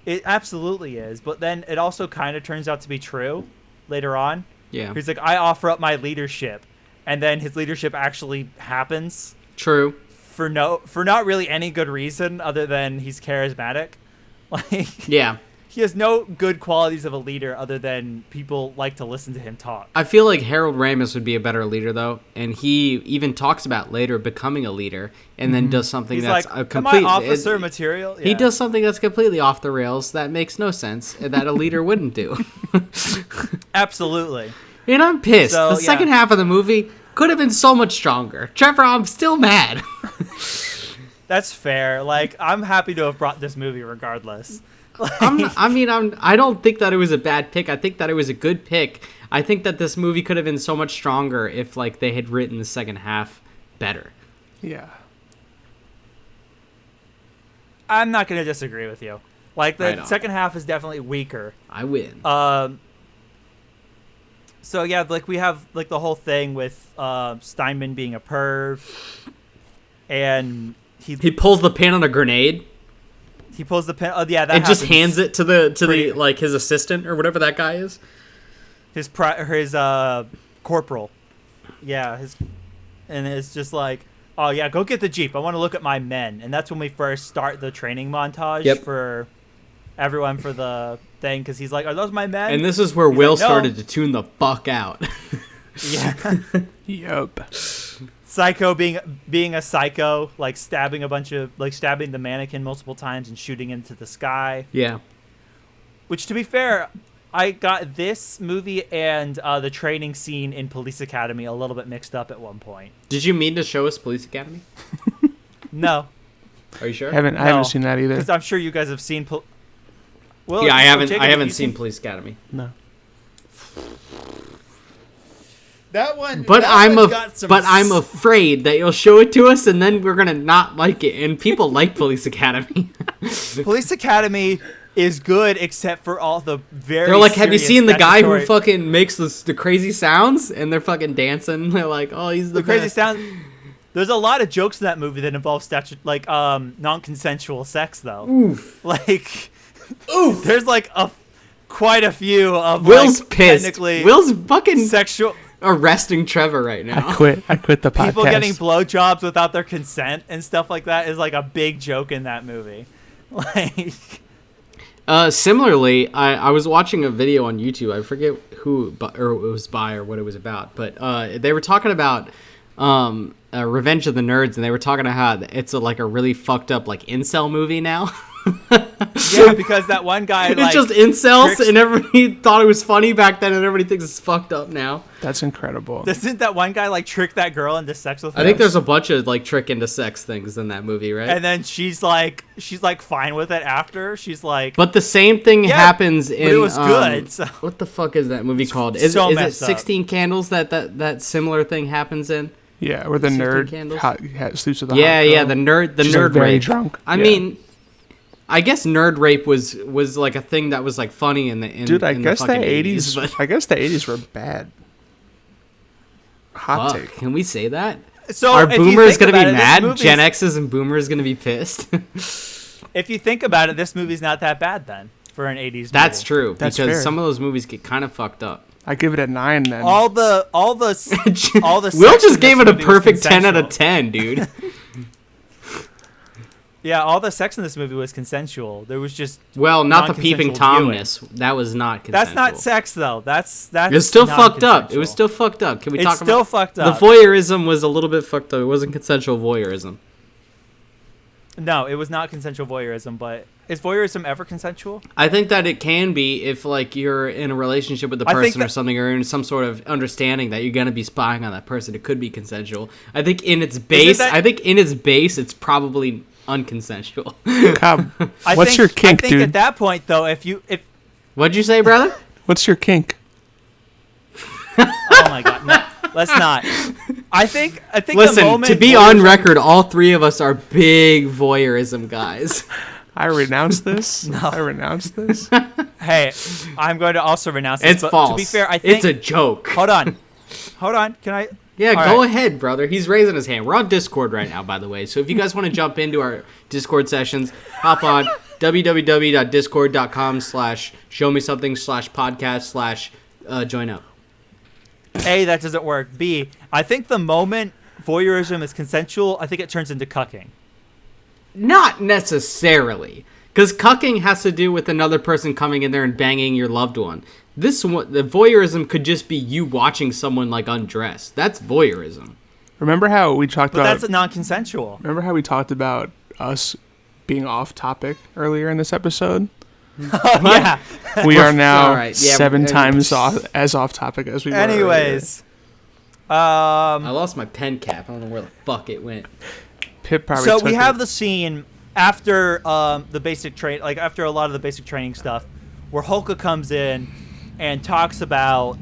It absolutely is, but then it also kind of turns out to be true later on. Yeah. He's like, I offer up my leadership, and then his leadership actually happens. True. For not really any good reason other than he's charismatic. Like yeah. He has no good qualities of a leader other than people like to listen to him talk. I feel like Harold Ramis would be a better leader, though, and he even talks about later becoming a leader, and then does something He's that's like, a complete officer material. Yeah. He does something that's completely off the rails that makes no sense that a leader wouldn't do. Absolutely. And I'm pissed. So, the second half of the movie could have been so much stronger. Trevor, I'm still mad. That's fair. Like, I'm happy to have brought this movie regardless. I don't think that it was a bad pick. I think that it was a good pick. I think that this movie could have been so much stronger if like they had written the second half better. Yeah. I'm not going to disagree with you. Like, the second half is definitely weaker. I win. So, yeah, like, we have, like, the whole thing with Steinman being a perv. And he pulls the pin on a grenade. He pulls the pin. Oh, yeah, that and just hands it to the like his assistant or whatever that guy is. His corporal. Yeah, and it's just like, oh yeah, go get the Jeep. I want to look at my men. And that's when we first start the training montage for everyone for the thing because he's like, are those my men? And this is where Will started to tune the fuck out. Yeah. Yup. Psycho being a psycho, like stabbing the mannequin multiple times and shooting into the sky. Yeah. Which, to be fair, I got this movie and the training scene in Police Academy a little bit mixed up at one point. Did you mean to show us Police Academy? No. Are you sure? I haven't seen that either. Because I'm sure you guys have seen. Yeah, I haven't seen Police Academy. No. That one, but I'm afraid that you'll show it to us, and then we're gonna not like it. And people like Police Academy. Police Academy is good, except for all the very. They're like, have you seen the guy who fucking makes the crazy sounds? And they're fucking dancing. They're like, oh, he's the crazy best. sound. There's a lot of jokes in that movie that involve non-consensual sex, though. Oof. Like, oof. There's like quite a few of Will's like, pissed. Technically Will's fucking sexual. Arresting Trevor right now. I quit the podcast. People getting blowjobs without their consent and stuff like that is like a big joke in that movie. Like, similarly, I was watching a video on YouTube. I forget who or it was by or what it was about, but they were talking about Revenge of the Nerds, and they were talking about how it's a really fucked up like incel movie now. Yeah, because that one guy it's just incels, and everybody thought it was funny back then, and everybody thinks it's fucked up now. That's incredible. Doesn't that one guy like trick that girl into sex with him? I think there's a bunch of like trick into sex things in that movie, right? And then she's like fine with it after. She's like, but the same thing happens in. But it was good. So. What the fuck is that movie called? Is it 16 Candles that similar thing happens in? Yeah, where the nerd sleeps with the hot girl. Yeah, the nerd She's nerd like very rape. drunk. I mean, I guess nerd rape was like a thing that was like funny in the dude. I guess the 80s. But I guess the 80s were bad. Hot take. Can we say that? So are boomers gonna be mad? Gen X's and boomers gonna be pissed. If you think about it, this movie's not that bad then for an 80s movie. That's true. That's because fair. Some of those movies get kind of fucked up. I give it a 9 then. All the Will just gave it a perfect 10 out of 10, dude. Yeah, all the sex in this movie was consensual. There was just not the peeping Tomness. That was not consensual. That's not sex though. That's It's still fucked up. It was still fucked up. Can we talk about? It's still fucked up. The voyeurism was a little bit fucked up. It wasn't consensual voyeurism. No, it was not consensual voyeurism, but is voyeurism ever consensual? I think that it can be if, like, you're in a relationship with the person or something, or in some sort of understanding that you're going to be spying on that person. It could be consensual. I think in its base, it's probably unconsensual. Cobb, what's your kink, I think dude? at that point, though, if What'd you say, brother? What's your kink? Oh my God, no, let's not. I think. Listen, the moment to be on record, all three of us are big voyeurism guys. I renounce this. No. I renounce this. Hey, I'm going to also renounce this. It's but false. To be fair, I think it's a joke. Hold on. Can I? Yeah, All go right. ahead, brother. He's raising his hand. We're on Discord right now, by the way. So if you guys want to jump into our Discord sessions, hop on www.discord.com/showmesomething/podcast/join up. A, that doesn't work. B, I think the moment voyeurism is consensual, I think it turns into cucking. Not necessarily. Because cucking has to do with another person coming in there and banging your loved one. This one, the voyeurism could just be you watching someone, like, undress. That's voyeurism. Remember how we talked But about... that's non-consensual. Remember how we talked about us being off topic earlier in this episode? Yeah. We are now All right, yeah, 7 times as off topic as we were earlier. Anyways. I lost my pen cap. I don't know where the fuck it went. Pip probably So took we have it. the scene after the basic train, like after a lot of the basic training stuff, where Hulka comes in and talks about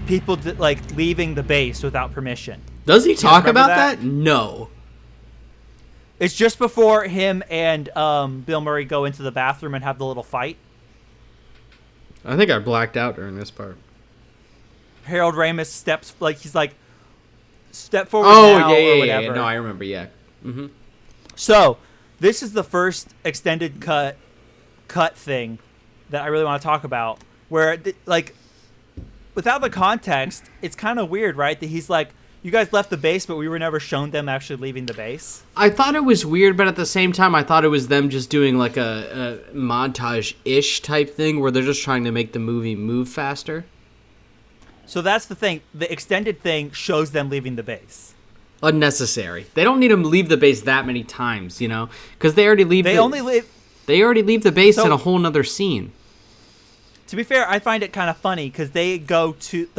people leaving the base without permission. Does he talk remember about that? that? No. It's just before him and Bill Murray go into the bathroom and have the little fight. I think I blacked out during this part. Harold Ramis step forward Oh, now or whatever. yeah. No, I remember, yeah. Mm-hmm. So, this is the first extended cut thing that I really want to talk about, where, without the context, it's kind of weird, right? That he's like, you guys left the base, but we were never shown them actually leaving the base. I thought it was weird, but at the same time, I thought it was them just doing, like, a montage-ish type thing where they're just trying to make the movie move faster. So that's the thing. The extended thing shows them leaving the base. Unnecessary. They don't need them to leave the base that many times, you know? Because they already leave They only leave... They already leave the base So- in a whole nother scene. To be fair, I find it kind of funny because they go to,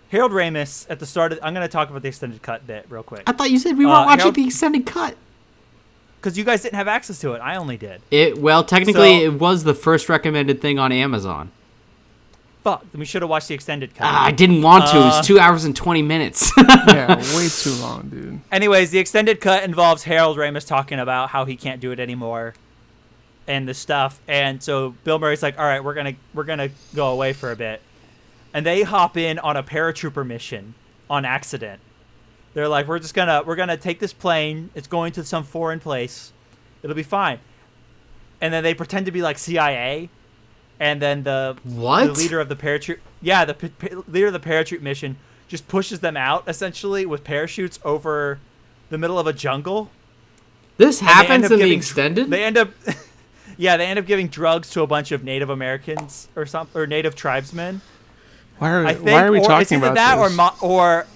Harold Ramis at the start of... I'm going to talk about the extended cut bit real quick. I thought you said we weren't watching Harold- the extended cut. Because you guys didn't have access to it. I only did. Well, technically, So- it was the first recommended thing on Amazon. Fuck. Then we should have watched the extended cut. I didn't want to. It was 2 hours and 20 minutes. Yeah, way too long, dude. Anyways, the extended cut involves Harold Ramis talking about how he can't do it anymore and the stuff. And so Bill Murray's like, all right, we're gonna go away for a bit. And they hop in on a paratrooper mission on accident. They're like, we're gonna take this plane. It's going to some foreign place. It'll be fine. And then they pretend to be like CIA. And then the leader of the parachute, leader of the parachute mission just pushes them out essentially with parachutes over the middle of a jungle. This And they end happens up in the giving- extended? They end up, they end up giving drugs to a bunch of Native Americans or Native tribesmen. Why are I think, we or talking it's either about that this? or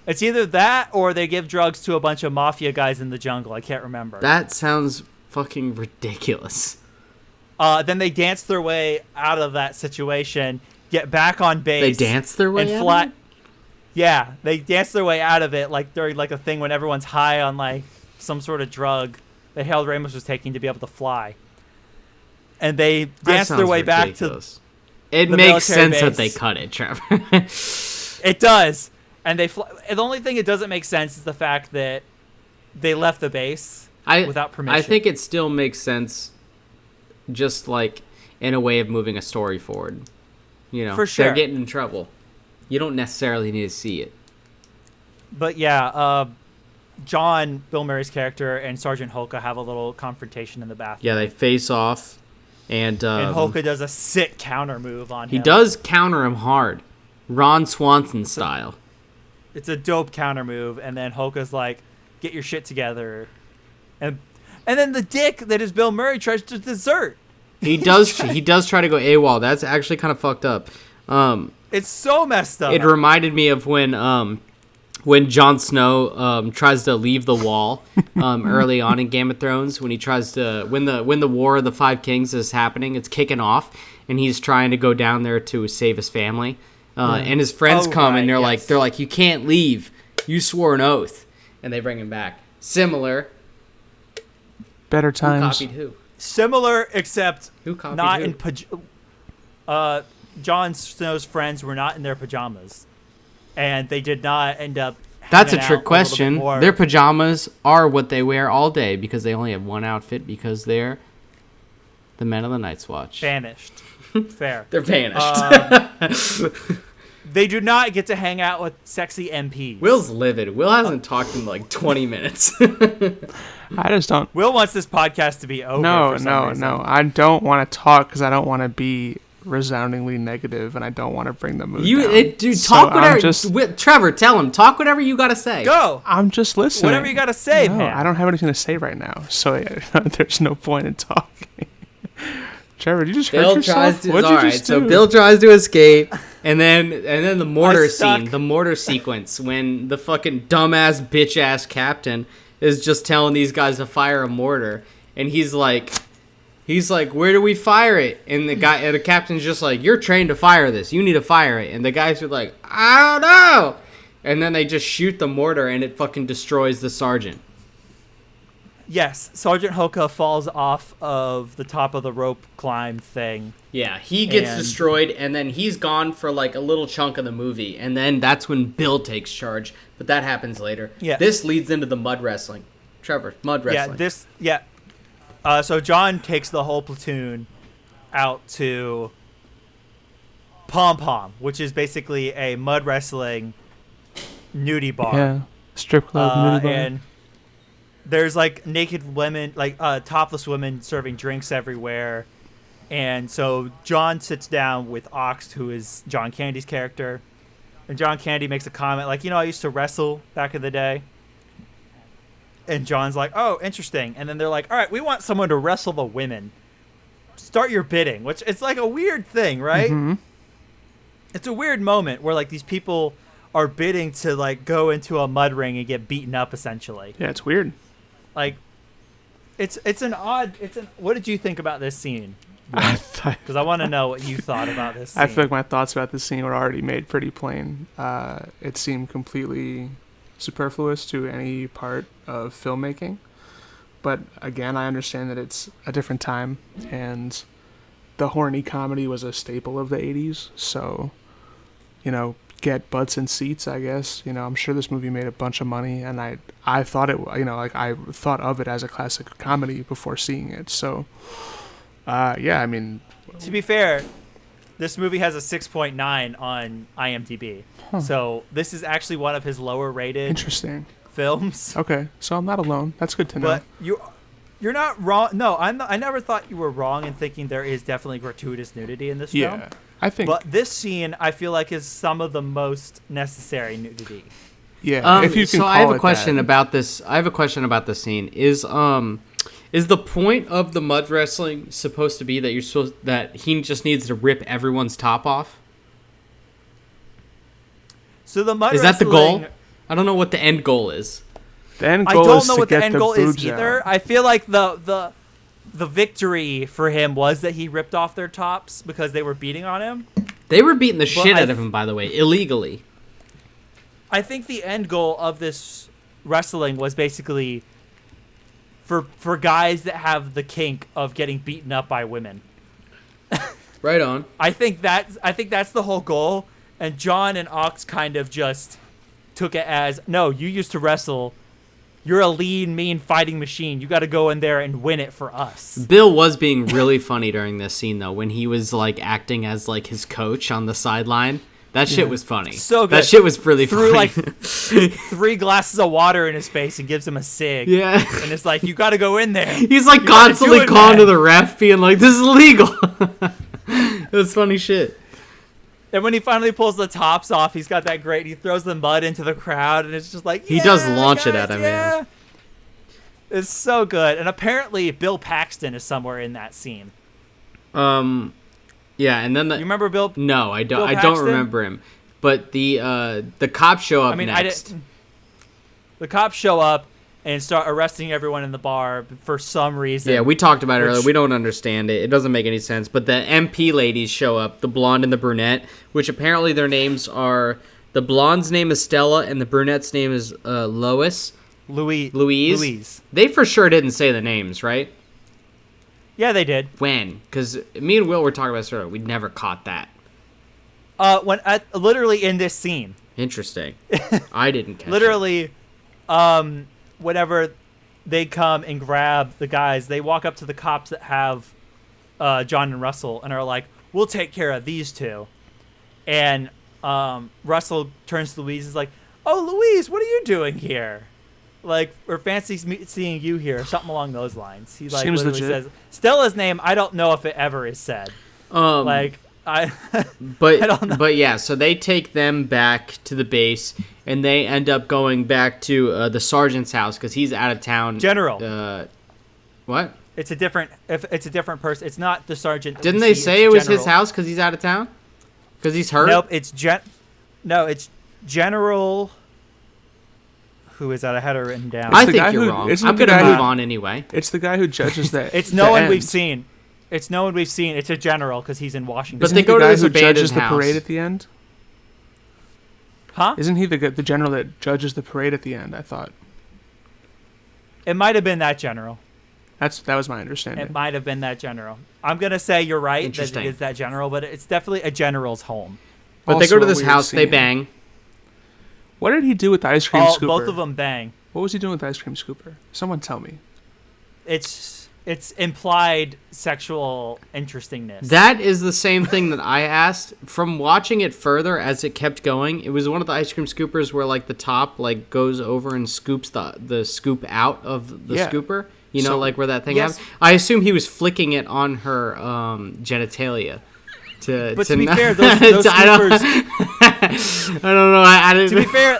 it's either that or they give drugs to a bunch of mafia guys in the jungle. I can't remember. That sounds fucking ridiculous. Then they dance their way out of that situation, get back on base. They dance their way and out fly. of it? Yeah, they dance their way out of it, like during like a thing when everyone's high on like some sort of drug that Harold Ramis was taking to be able to fly. And they That dance their sounds way back to. ridiculous. It the makes military sense that base. they cut it, Trevor. It does, and they fly. The only thing it doesn't make sense is the fact that they left the base without permission. I think it still makes sense, just like in a way of moving a story forward. You know, For sure. They're getting in trouble. You don't necessarily need to see it. But yeah, John, Bill Murray's character, and Sergeant Hulka have a little confrontation in the bathroom. Yeah, they face off, and Hulka does a sick counter move on him. he does counter him hard, Ron Swanson style. It's a dope counter move, and then Hulka's like, "Get your shit together," and then the dick that is Bill Murray tries to desert. He does try to go AWOL. That's actually kind of fucked up. It's so messed up. It reminded me of when when Jon Snow tries to leave the wall early on in Game of Thrones, when he tries to when the War of the Five Kings is happening, it's kicking off, and he's trying to go down there to save his family, and his friends come and they're like, you can't leave, you swore an oath, and they bring him back. Similar. Better times. Who copied who? Similar, except Who copied not who? in Jon Snow's friends were not in their pajamas, and they did not end up. That's a hanging trick out question. more. Their pajamas are what they wear all day because they only have one outfit because they're the Men of the Night's Watch. Vanished. Fair. They're vanished. They do not get to hang out with sexy MPs. Will's livid. Will hasn't talked in like 20 minutes. I just don't. Will wants this podcast to be over. No, for some no, reason. no. I don't want to talk because I don't want to be resoundingly negative, and I don't want to bring the mood down. Dude, So talk whatever. I'm just, Trevor, tell him. Talk whatever you gotta say. Go. I'm just listening. Whatever you got to say, No, man. I don't have anything to say right now, so there's no point in talking. Trevor, did you just hurt Bill yourself? tries to. What'd All you right, just so do? Bill tries to escape, and then the mortar stuck. scene, the mortar sequence, when the fucking dumbass bitch ass captain is just telling these guys to fire a mortar, and he's like, where do we fire it? And the captain's just like, you're trained to fire this. You need to fire it. And the guys are like, I don't know. And then they just shoot the mortar, and it fucking destroys the sergeant. Yes, Sergeant Hoka falls off of the top of the rope climb thing. Yeah, he gets And- destroyed, and then he's gone for like a little chunk of the movie, and then that's when Bill takes charge. But that happens later. Yeah. This leads into the mud wrestling. Trevor, mud wrestling. So John takes the whole platoon out to Pom Pom, which is basically a mud wrestling nudie bar. Yeah, strip club, nudie bar. And there's like naked women, like topless women serving drinks everywhere. And so John sits down with Ox, who is John Candy's character. And John Candy makes a comment like, I used to wrestle back in the day. And John's like, oh, interesting. And then they're like, all right, we want someone to wrestle the women. Start your bidding, which it's like a weird thing, right? Mm-hmm. It's a weird moment where like these people are bidding to like go into a mud ring and get beaten up essentially. Yeah, it's weird. Like, what did you think about this scene? Because I want to know what you thought about this scene. I feel like my thoughts about this scene were already made pretty plain. It seemed completely superfluous to any part of filmmaking. But again, I understand that it's a different time, and the horny comedy was a staple of the 80s. So, get butts and seats, I guess. I'm sure this movie made a bunch of money, and I thought it, I thought of it as a classic comedy before seeing it. So, yeah, I mean, to be fair, this movie has a 6.9 on IMDb. So this is actually one of his lower rated interesting films. Okay, so I'm not alone. That's good to know. But you're not wrong. No, I never thought you were wrong in thinking there is definitely gratuitous nudity in this film. Yeah, I think. But this scene, I feel like, is some of the most necessary nudity. Yeah, if you can call I have a it question that. about this. I have a question about the scene. Is the point of the mud wrestling supposed to be that he just needs to rip everyone's top off? So the mud Is that the wrestling- goal? I don't know what the end goal is. The end I goal don't is know to what the get end the goal is boobs either. out. I feel like the victory for him was that he ripped off their tops because they were beating on him. They were beating the shit I out of him, by the way, illegally. I think the end goal of this wrestling was basically for guys that have the kink of getting beaten up by women. Right on. I think that's the whole goal. And John and Ox kind of just took it as, no, you used to wrestle. You're a lean, mean fighting machine. You got to go in there and win it for us. Bill was being really funny during this scene, though, when he was like acting as like his coach on the sideline. That shit was funny. So good. That shit was really Threw funny. like 3 glasses of water in his face and gives him a cig. Yeah. And it's like, you got to go in there. He's like You gotta constantly do it, calling man. to the ref, being like, "This is illegal." It was funny shit. And when he finally pulls the tops off, he's got that great. He throws the mud into the crowd, and it's just like He does "Yeah, launch it guys, at him, Yeah. yeah. It's so good, and apparently Bill Paxton is somewhere in that scene. Yeah, and then You remember Bill? No, I don't. Bill I don't Paxton? remember him. But the cops show up I mean, next. The cops show up and start arresting everyone in the bar for some reason. Yeah, we talked about it earlier. We don't understand it. It doesn't make any sense. But the MP ladies show up, the blonde and the brunette, which apparently their names are... The blonde's name is Stella, and the brunette's name is Louise. Louise. They for sure didn't say the names, right? Yeah, they did. When? Because me and Will were talking about this earlier. We never caught that. Literally in this scene. Interesting. I didn't catch literally, whenever they come and grab the guys, they walk up to the cops that have John and Russell and are like, "We'll take care of these two." And Russell turns to Louise and is like, "Oh, Louise, what are you doing here? Like, we're fancy seeing you here," something along those lines. He like Seems literally legit. says Stella's name. I don't know if it ever is said. But I don't know. But yeah, so they take them back to the base, and they end up going back to the sergeant's house because he's out of town. General. What? It's a different. If it's a different person, it's not the sergeant. Didn't they say it was his house because he's out of town? Because he's hurt. Nope. It's General. Who is that? I had it written down. I think you're wrong. I'm gonna move on anyway. It's the guy who judges that. It's no one we've seen. It's no one we've seen. It's a general because he's in Washington. But they go to this abandoned judges house. The parade at the end. Huh? Isn't he the general that judges the parade at the end? I thought It might have been that general. that was my understanding. It might have been that general. I'm gonna say you're right that it is that general, but it's definitely a general's home. But Also they go to this weird house. They scene. bang. What did he do with the ice cream scooper? Both of them bang. What was he doing with the ice cream scooper? Someone tell me. It's implied sexual interestingness. That is the same thing that I asked. From watching it further as it kept going, it was one of the ice cream scoopers where like the top like goes over and scoops the scoop out of the scooper. You know, like where that thing happens. I assume he was flicking it on her genitalia. To be fair, those scoopers. I don't know. I didn't. To be fair,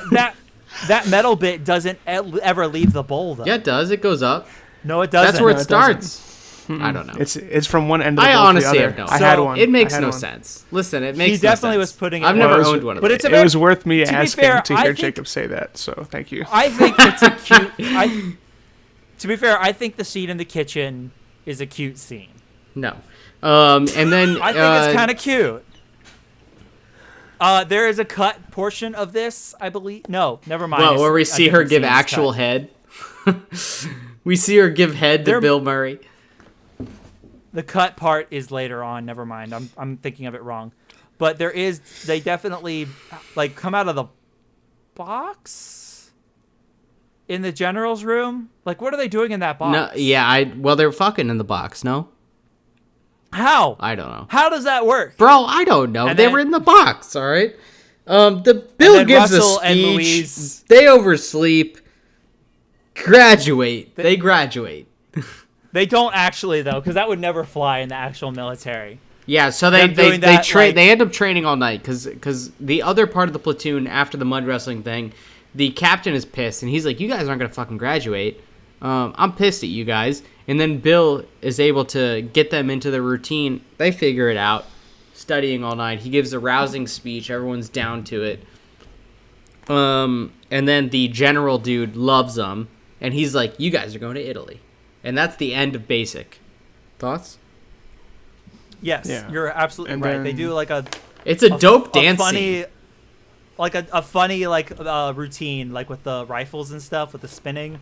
that metal bit doesn't ever leave the bowl though. Yeah, it does. It goes up. No, it doesn't. That's where it it starts. I don't know. It's from one end of the I bowl to the honestly other. have no. I had one. It makes I had no one. sense. Listen, it makes. He definitely was putting it. I've never was- owned one of but those. it's a It was worth me asking fair, to I hear think- Jacob say that. So thank you. I think it's a cute. To be fair, I think the scene in the kitchen is a cute scene. No. And then I think it's kind of cute. There is a cut portion of this, I believe. No, never mind. well, where we It's a see her different give scene, it's actual cut. head. We see her give head to They're- Bill Murray. The cut part is later on. Never mind. I'm thinking of it wrong. But they definitely like come out of the box in the general's room. Like, what are they doing in that box? No, yeah, they're fucking in the box. No, How? I don't know, How does that work? bro. I don't know. And They then- were in the box. All right. The Bill then gives Russell a and speech. Louise- They oversleep. Graduate. They graduate. They don't actually though, because that would never fly in the actual military. Yeah, so they Them doing that, train. like- They end up training all night because the other part of the platoon after the mud wrestling thing, the captain is pissed and he's like, "You guys aren't gonna fucking graduate. I'm pissed at you guys." And then Bill is able to get them into the routine. They figure it out, studying all night. He gives a rousing speech. Everyone's down to it. And then the general dude loves them, and he's like, "You guys are going to Italy," and that's the end of basic. Thoughts? Yes, Yeah. you're absolutely And right. They then- do like a It's a dope dance funny, scene. like a funny routine, like with the rifles and stuff, with the spinning,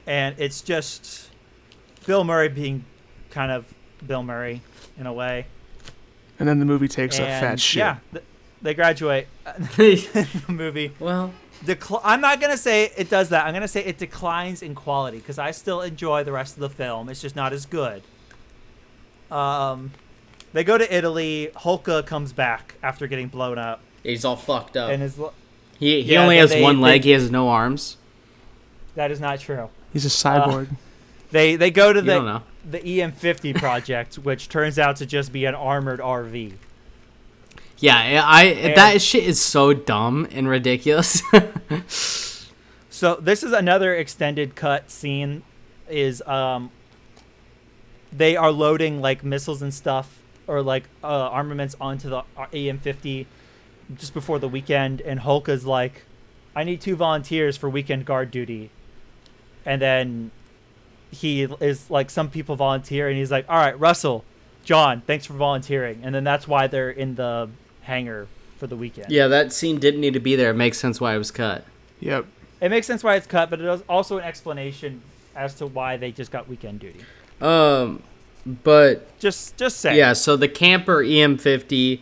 and it's just Bill Murray being kind of Bill Murray in a way. And then the movie takes a And fat shit. yeah, they graduate in the movie. Well, I'm not gonna say it does that. I'm gonna say it declines in quality because I still enjoy the rest of the film. It's just not as good. They go to Italy. Holka comes back after getting blown up, he's all fucked up. and is He Yeah, only but has they- one leg. they- He has no arms. that is not true. He's a cyborg. They go to You don't know. the EM50 project, which turns out to just be an armored RV. Yeah, that shit is so dumb and ridiculous. So this is another extended cut scene. Is they are loading like missiles and stuff or like armaments onto the EM50 just before the weekend, and Hulk is like, I need 2 volunteers for weekend guard duty. And then he is like, some people volunteer, and he's like, all right, Russell, John, thanks for volunteering. And then that's why they're in the hangar for the weekend. Yeah, that scene didn't need to be there. It makes sense why it was cut. Yep. It makes sense why it's cut, but it is also an explanation as to why they just got weekend duty. But just say. Yeah, so the camper EM50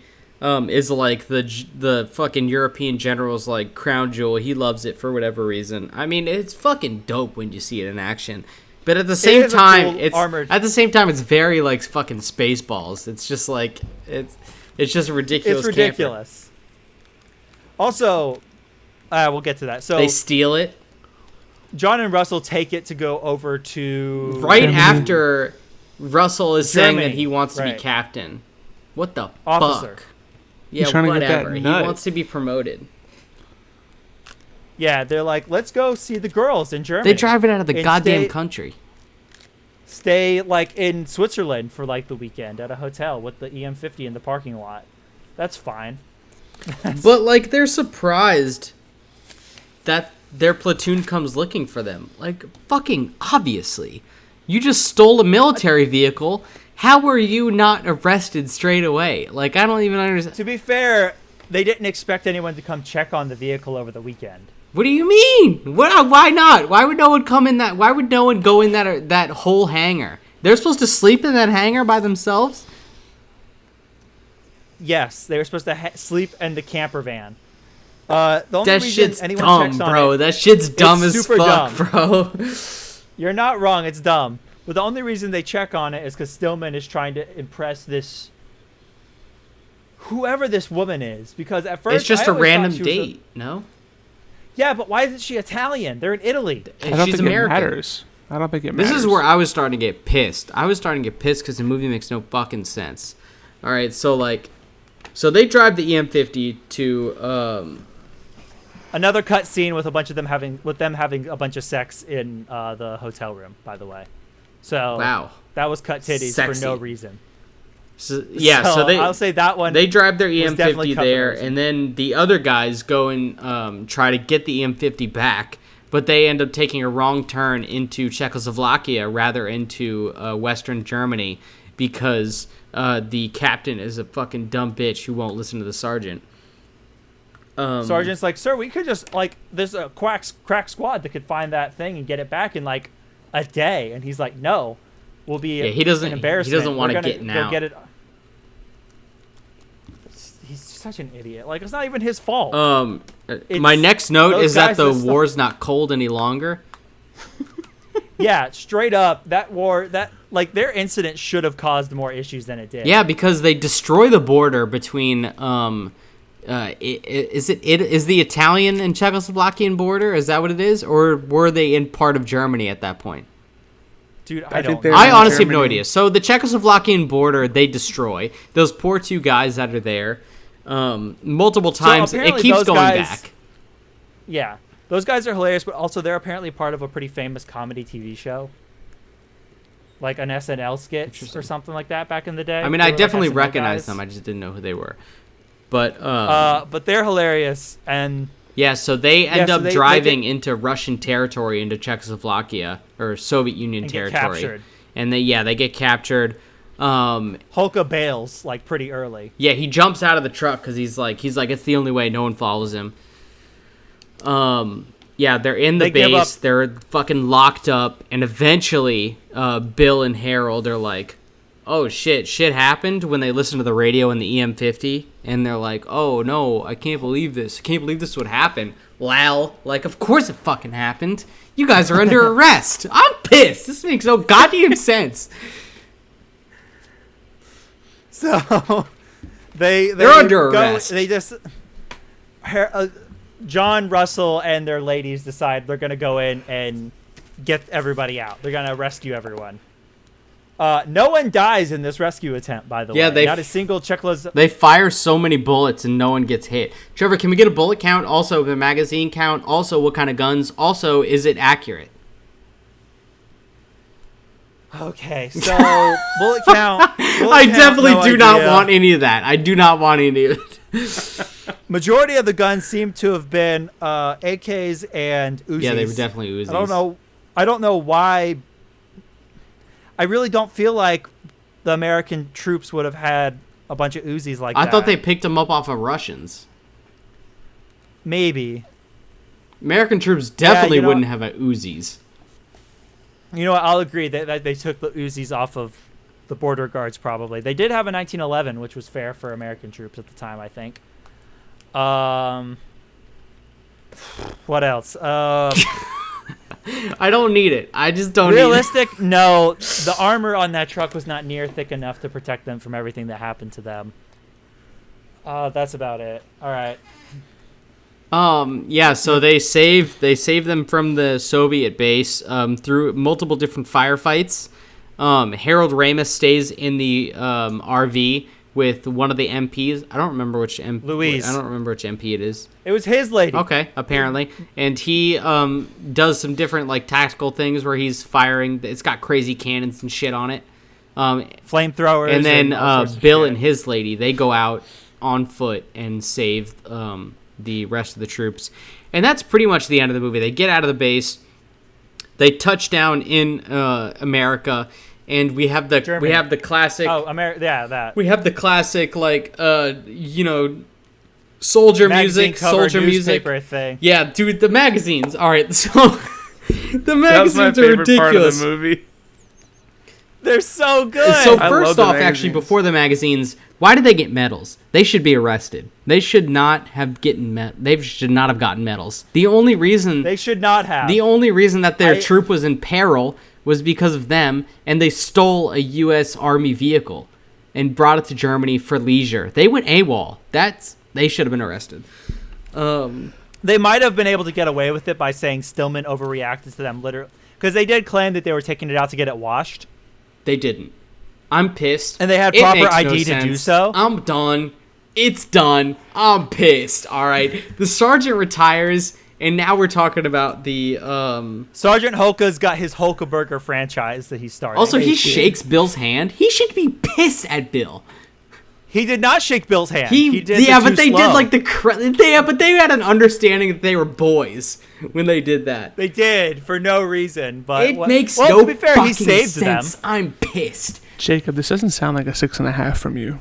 is like the fucking European general's like crown jewel. He loves it for whatever reason. I mean, it's fucking dope when you see it in action. But at the same time, it's very like fucking Spaceballs. It's just like it's just a ridiculous. It's ridiculous. Camper. Also, we'll get to that. So they steal it. John and Russell take it to go over to right after Russell is saying that he wants to be right. captain. What the officer? Fuck? Yeah, He's trying to whatever. Get that he wants to be promoted. Yeah, they're like, let's go see the girls in Germany. They drive it out of the goddamn country. Stay like in Switzerland for like the weekend at a hotel with the EM50 in the parking lot. That's fine. But like they're surprised that their platoon comes looking for them. Like fucking obviously. You just stole a military vehicle. How were you not arrested straight away? Like I don't even understand. To be fair, they didn't expect anyone to come check on the vehicle over the weekend. What do you mean? Why not? Why would no one come in that? Why would no one go in that whole hangar? They're supposed to sleep in that hangar by themselves? Yes, they were supposed to sleep in the camper van. The only that reason shit's anyone dumb, checks on bro. it, That shit's dumb as fuck, dumb. bro. You're not wrong. It's dumb. But the only reason they check on it is because Stillman is trying to impress whoever this woman is. Because at first, it's just a random date, no? Yeah, but why isn't she Italian? They're in Italy. I don't She's think American. it matters. I don't think it matters. This is where I was starting to get pissed. I was starting to get pissed because the movie makes no fucking sense. All right, so they drive the EM50 to another cut scene with them having a bunch of sex in the hotel room. By the way, so wow, that was cut titties sexy. for no reason. So I'll say that one. They drive their EM50 there, and then the other guys go and try to get the EM50 back, but they end up taking a wrong turn into Czechoslovakia rather into Western Germany because the captain is a fucking dumb bitch who won't listen to the sergeant. Sergeant's like, sir, we could just there's a crack squad that could find that thing and get it back in like a day, and he's like, no, we'll be. Yeah, he doesn't. An He embarrassment. doesn't want to get now. Get it. He's such an idiot. Like, it's not even his fault. My next note is that the war's not cold any longer. Yeah, straight up, that war, their incident should have caused more issues than it did. Yeah, because they destroy the border between is the Italian and Czechoslovakian border? Is that what it is, or were they in part of Germany at that point? Dude, I think they're I honestly have no idea. So the Czechoslovakian border, they destroy those poor 2 guys that are there. Multiple times, it keeps going back. Yeah, those guys are hilarious, but also they're apparently part of a pretty famous comedy TV show, like an SNL skit or something like that back in the day. I mean, I definitely recognized them. I just didn't know who they were. But they're hilarious, and yeah, so they end up driving into Russian territory, into Czechoslovakia or Soviet Union territory, get captured. And they get captured. Holka bails like pretty early. Yeah, he jumps out of the truck because he's like it's the only way. No one follows him. Yeah, they're in the base. They're fucking locked up, and eventually, Bill and Harold are like, "Oh shit happened," when they listen to the radio in the EM50, and they're like, "Oh no, I can't believe this. I can't believe this would happen." Lol, like, of course it fucking happened. You guys are under arrest. I'm pissed. This makes no goddamn sense. So they're under arrest. They just John, Russell, and their ladies decide they're going to go in and get everybody out. They're going to rescue everyone. No one dies in this rescue attempt, by the way. Not a single Czechoslovakian. They fire so many bullets and no one gets hit. Trevor, can we get a bullet count? Also, the magazine count. Also, what kind of guns? Also, is it accurate? Okay, so bullet count. I definitely do not want any of that. I do not want any of it. majority of the guns seem to have been AKs and Uzis. Yeah, they were definitely Uzis. I don't know why. I really don't feel like the American troops would have had a bunch of Uzis like that. I thought they picked them up off of Russians. Maybe. American troops definitely wouldn't have Uzis. You know what? I'll agree that they took the Uzis off of the border guards probably. They did have a 1911, which was fair for American troops at the time, I think. What else? I don't need it. I just don't realistic, need it. No. The armor on that truck was not near thick enough to protect them from everything that happened to them. That's about it. All right. Yeah, so they save them from the Soviet base through multiple different firefights. Harold Ramis stays in the RV with one of the MPs. I don't remember which MP. Louise. I don't remember which MP it is. It was his lady. Okay, apparently. And he does some different like tactical things where he's firing. It's got crazy cannons and shit on it. Flamethrowers. And then Bill and his lady, they go out on foot and save the rest of the troops. And that's pretty much the end of the movie. They get out of the base. They touch down in America. And we have the Germany. We have the classic. Oh, America! Yeah, that. We have the classic soldier music, thing. Yeah, dude, the magazines. All right, so the magazines are ridiculous. Part of the movie. They're so good. So first off, actually, before the magazines, why did they get medals? They should be arrested. They should not have They should not have gotten medals. The only reason they should not have. The only reason that their troop was in peril was because of them, and they stole a U.S. Army vehicle and brought it to Germany for leisure. They went AWOL. They should have been arrested. They might have been able to get away with it by saying Stillman overreacted to them, literally, because they did claim that they were taking it out to get it washed. They didn't. I'm pissed. And they had proper ID to do so. I'm done. It's done. I'm pissed. All right. The sergeant retires. And now we're talking about the Sergeant Hulka's got his Hulkaburger franchise that he started. Also, he shakes Bill's hand. He should be pissed at Bill. He did not shake Bill's hand. He did. Yeah, but they did like but they had an understanding that they were boys when they did that. They did for no reason. But it makes no to be fair, he saved sense. them. I'm pissed. Jacob, this doesn't sound like a 6.5 from you.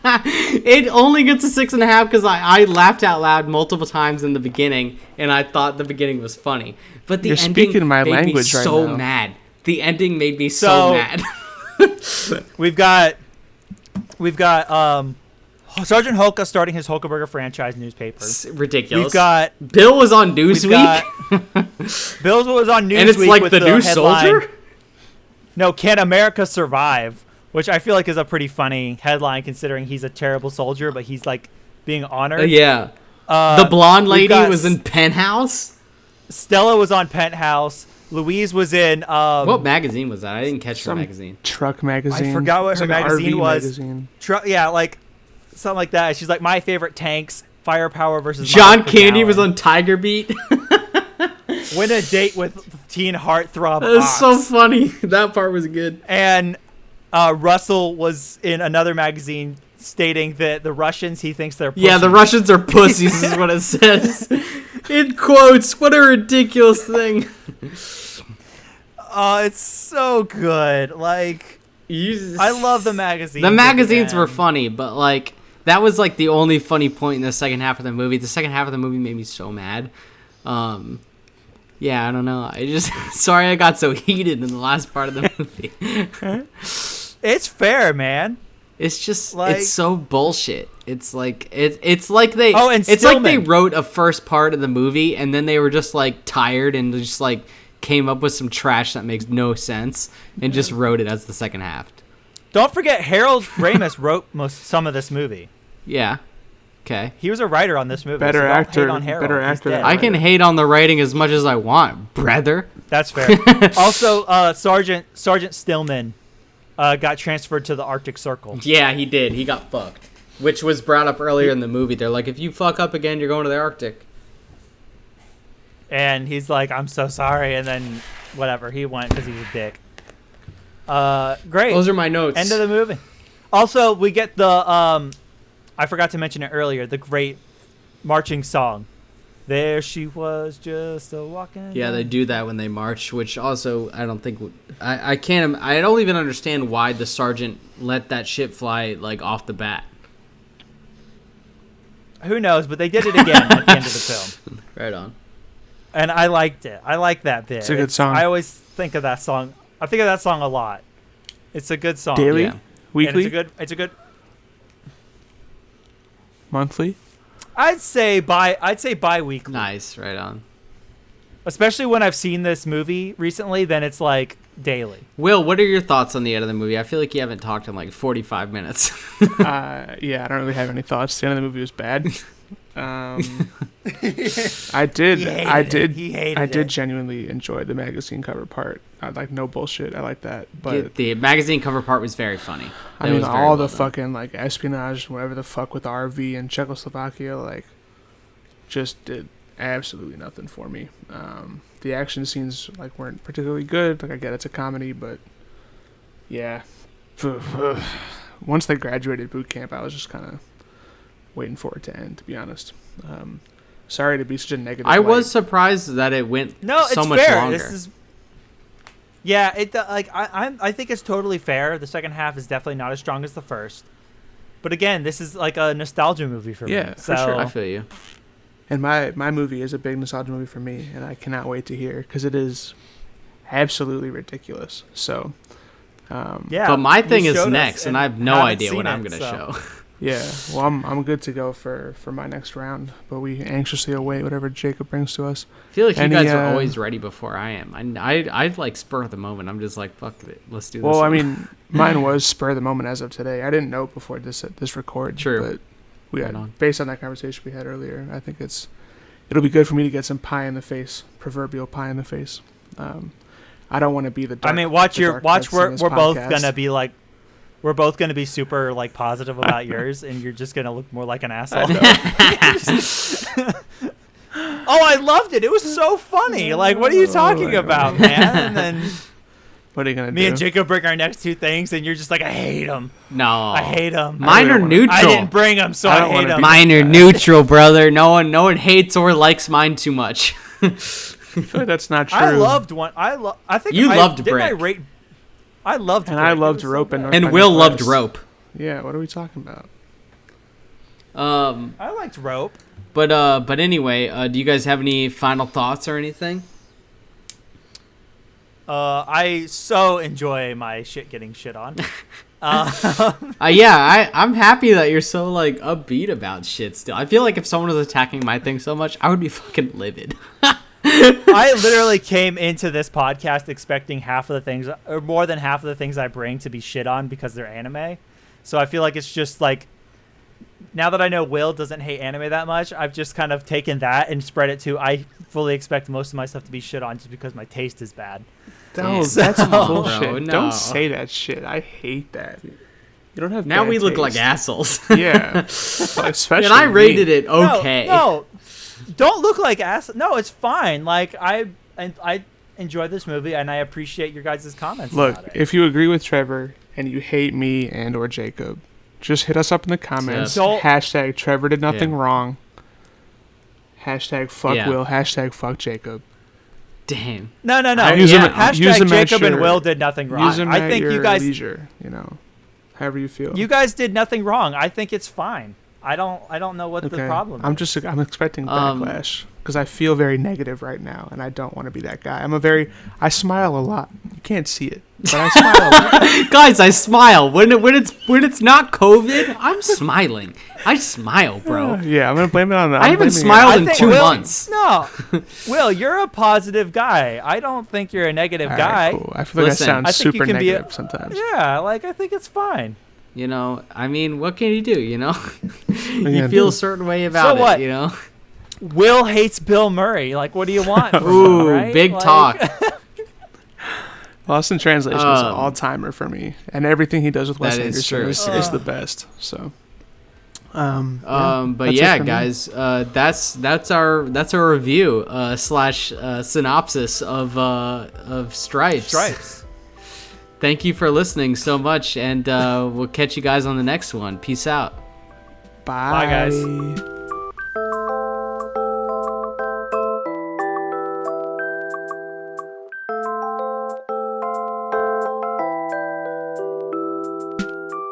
It only gets a 6.5 because I laughed out loud multiple times in the beginning, and I thought the beginning was funny. But the You're ending speaking my made language me right so now. mad. The ending made me so mad. We've got Sergeant Hulka starting his Hulkaburger franchise newspaper. It's ridiculous. We've got Bill was on Newsweek. Bill's was on Newsweek, and it's like with the new headline, soldier. No, Can America Survive? Which I feel like is a pretty funny headline considering he's a terrible soldier, but he's like being honored. Yeah. The blonde lady was in Penthouse. Stella was on Penthouse. Louise was in. What magazine was that? I didn't catch her magazine. Truck magazine. I forgot what her magazine was. Magazine. Yeah, like something like that. She's like, my favorite tanks, firepower versus. John Candy was on Tiger Beat. Win a date with teen heartthrob. That was so funny. That part was good. And Russell was in another magazine stating that the Russians, he thinks they're pussies. Yeah, the Russians are pussies is what it says. In quotes. What a ridiculous thing. It's so good. Like, I love the magazines. The magazines were funny, but like that was like the only funny point in the second half of the movie. The second half of the movie made me so mad. Yeah, I don't know. I just sorry I got so heated in the last part of the movie. It's fair, man. It's just like, it's so bullshit. It's like it's like they and it's like they wrote a first part of the movie and then they were just like tired and just like came up with some trash that makes no sense and just wrote it as the second half. Don't forget Harold Ramis wrote some of this movie. Yeah. Okay. He was a writer on this movie. Better actor. Better actor. I can hate on the writing as much as I want, brother. That's fair. Also, Sergeant Stillman got transferred to the Arctic Circle. Yeah, he did. He got fucked, which was brought up earlier in the movie. They're like, if you fuck up again, you're going to the Arctic. And he's like, I'm so sorry. And then whatever, he went because he's a dick. Great. Those are my notes. End of the movie. Also, we get the I forgot to mention it earlier. The great marching song. There she was, just a walking. Yeah, they do that when they march, which also I don't think I can't. I don't even understand why the sergeant let that shit fly like off the bat. Who knows? But they did it again at the end of the film. Right on. And I liked it. I like that bit. It's a good song. I always think of that song. I think of that song a lot. It's a good song. Daily, Yeah. weekly, And it's a good. monthly. I'd say bi-weekly. Nice, right on. Especially when I've seen this movie recently, then it's like daily. Will, what are your thoughts on the end of the movie? I feel like you haven't talked in like 45 minutes. Yeah, I don't really have any thoughts. The end of the movie was bad. I did genuinely enjoy the magazine cover part. I like no bullshit. I like that. But the magazine cover part was very funny. I mean, all the fucking like espionage, whatever the fuck with the RV in Czechoslovakia, like, just did absolutely nothing for me. The action scenes like weren't particularly good. Like, I get it's a comedy, but yeah. Once they graduated boot camp, I was just kind of waiting for it to end, to be honest. Sorry to be such a negative. I was surprised that it went so much longer. This is, yeah, it like I think it's totally fair. The second half is definitely not as strong as the first, but again, this is like a nostalgia movie for me. Yeah, so, for sure. I feel you. And my movie is a big nostalgia movie for me, and I cannot wait to hear, because it is absolutely ridiculous. So, yeah. But my thing is showed next, us and I have no haven't idea what seen I'm it, going to show. yeah, well, I'm good to go for my next round, but we anxiously await whatever Jacob brings to us. I feel like you Any, guys are always ready before I am. I like spur of the moment. I'm just like, fuck it, let's do this. Well, I mean, mine was spur of the moment as of today. I didn't know before this record. True. But we Right had, on. based on that conversation we had earlier, I think it'll be good for me to get some pie in the face, proverbial pie in the face. I don't want to be the dark. I mean, that's we're in both this gonna be like. We're both going to be super like positive about yours, and you're just going to look more like an asshole. Oh, I loved it. It was so funny. Like, what are you talking about, man? And then What are you gonna do? me and Jacob bring our next two things, and you're just like, I hate them. No. I hate them. Mine are neutral. I didn't bring them, so I I don't hate wanna them. be- Mine are neutral, brother. No one hates or likes mine too much. I feel like that's not true. I loved one. I think You loved didn't I Brick. rate. I loved And Brick. I It loved was so Rope good. and And North Will by loved Nicholas. Rope. Yeah, what are we talking about? I liked Rope. But anyway, do you guys have any final thoughts or anything? I so enjoy my shit getting shit on. Yeah, I'm happy that you're so like upbeat about shit still. I feel like if someone was attacking my thing so much, I would be fucking livid. I literally came into this podcast expecting half of the things, or more than half of the things I bring, to be shit on because they're anime. So I feel like it's just like, now that I know Will doesn't hate anime that much, I've just kind of taken that and spread it to, I fully expect most of my stuff to be shit on just because my taste is bad. No, So- that's Come on, bullshit. bro, no. Don't say that shit. I hate that. You don't have Now bad we look like taste. assholes. Yeah. Especially And I me. rated it okay. No, don't look like ass. No, it's fine. Like, I enjoy this movie, and I appreciate your guys' comments Look, about it. if you agree with Trevor and you hate me and or Jacob, just hit us up in the comments. Don't- Hashtag Trevor did nothing Yeah. wrong. Hashtag fuck Yeah. Will. Hashtag fuck Jacob. Damn. No. Use them- Hashtag use them at Jacob and your- Will did nothing wrong. Use them I at think your you guys leisure, however you feel. You guys did nothing wrong. I think it's fine. I don't know what the problem is. I'm expecting backlash because I feel very negative right now, and I don't want to be that guy. I smile a lot. You can't see it, but I smile a lot. Guys, I smile when it's not COVID. I'm smiling. I smile, bro. Yeah, I'm gonna blame it on that. I haven't smiled in 2 months. No, Will, you're a positive guy. I don't think you're a negative guy. Cool. I feel like Listen, I sound I think you super can be a- negative sometimes. Yeah, like I think it's fine. You know, I mean, what can you do? You know, you gonna feel do? a certain way about So what? it. You know. Will hates Bill Murray. Like, what do you want? From Ooh, him, right? big Like- talk. Lost in Translation is an Um, all-timer for me, and everything he does with Wes That is Anderson true. is the best. So, But that's yeah, it for me. guys, that's our review slash synopsis of Stripes. Stripes. Thank you for listening so much, and we'll catch you guys on the next one. Peace out. Bye. Bye, guys.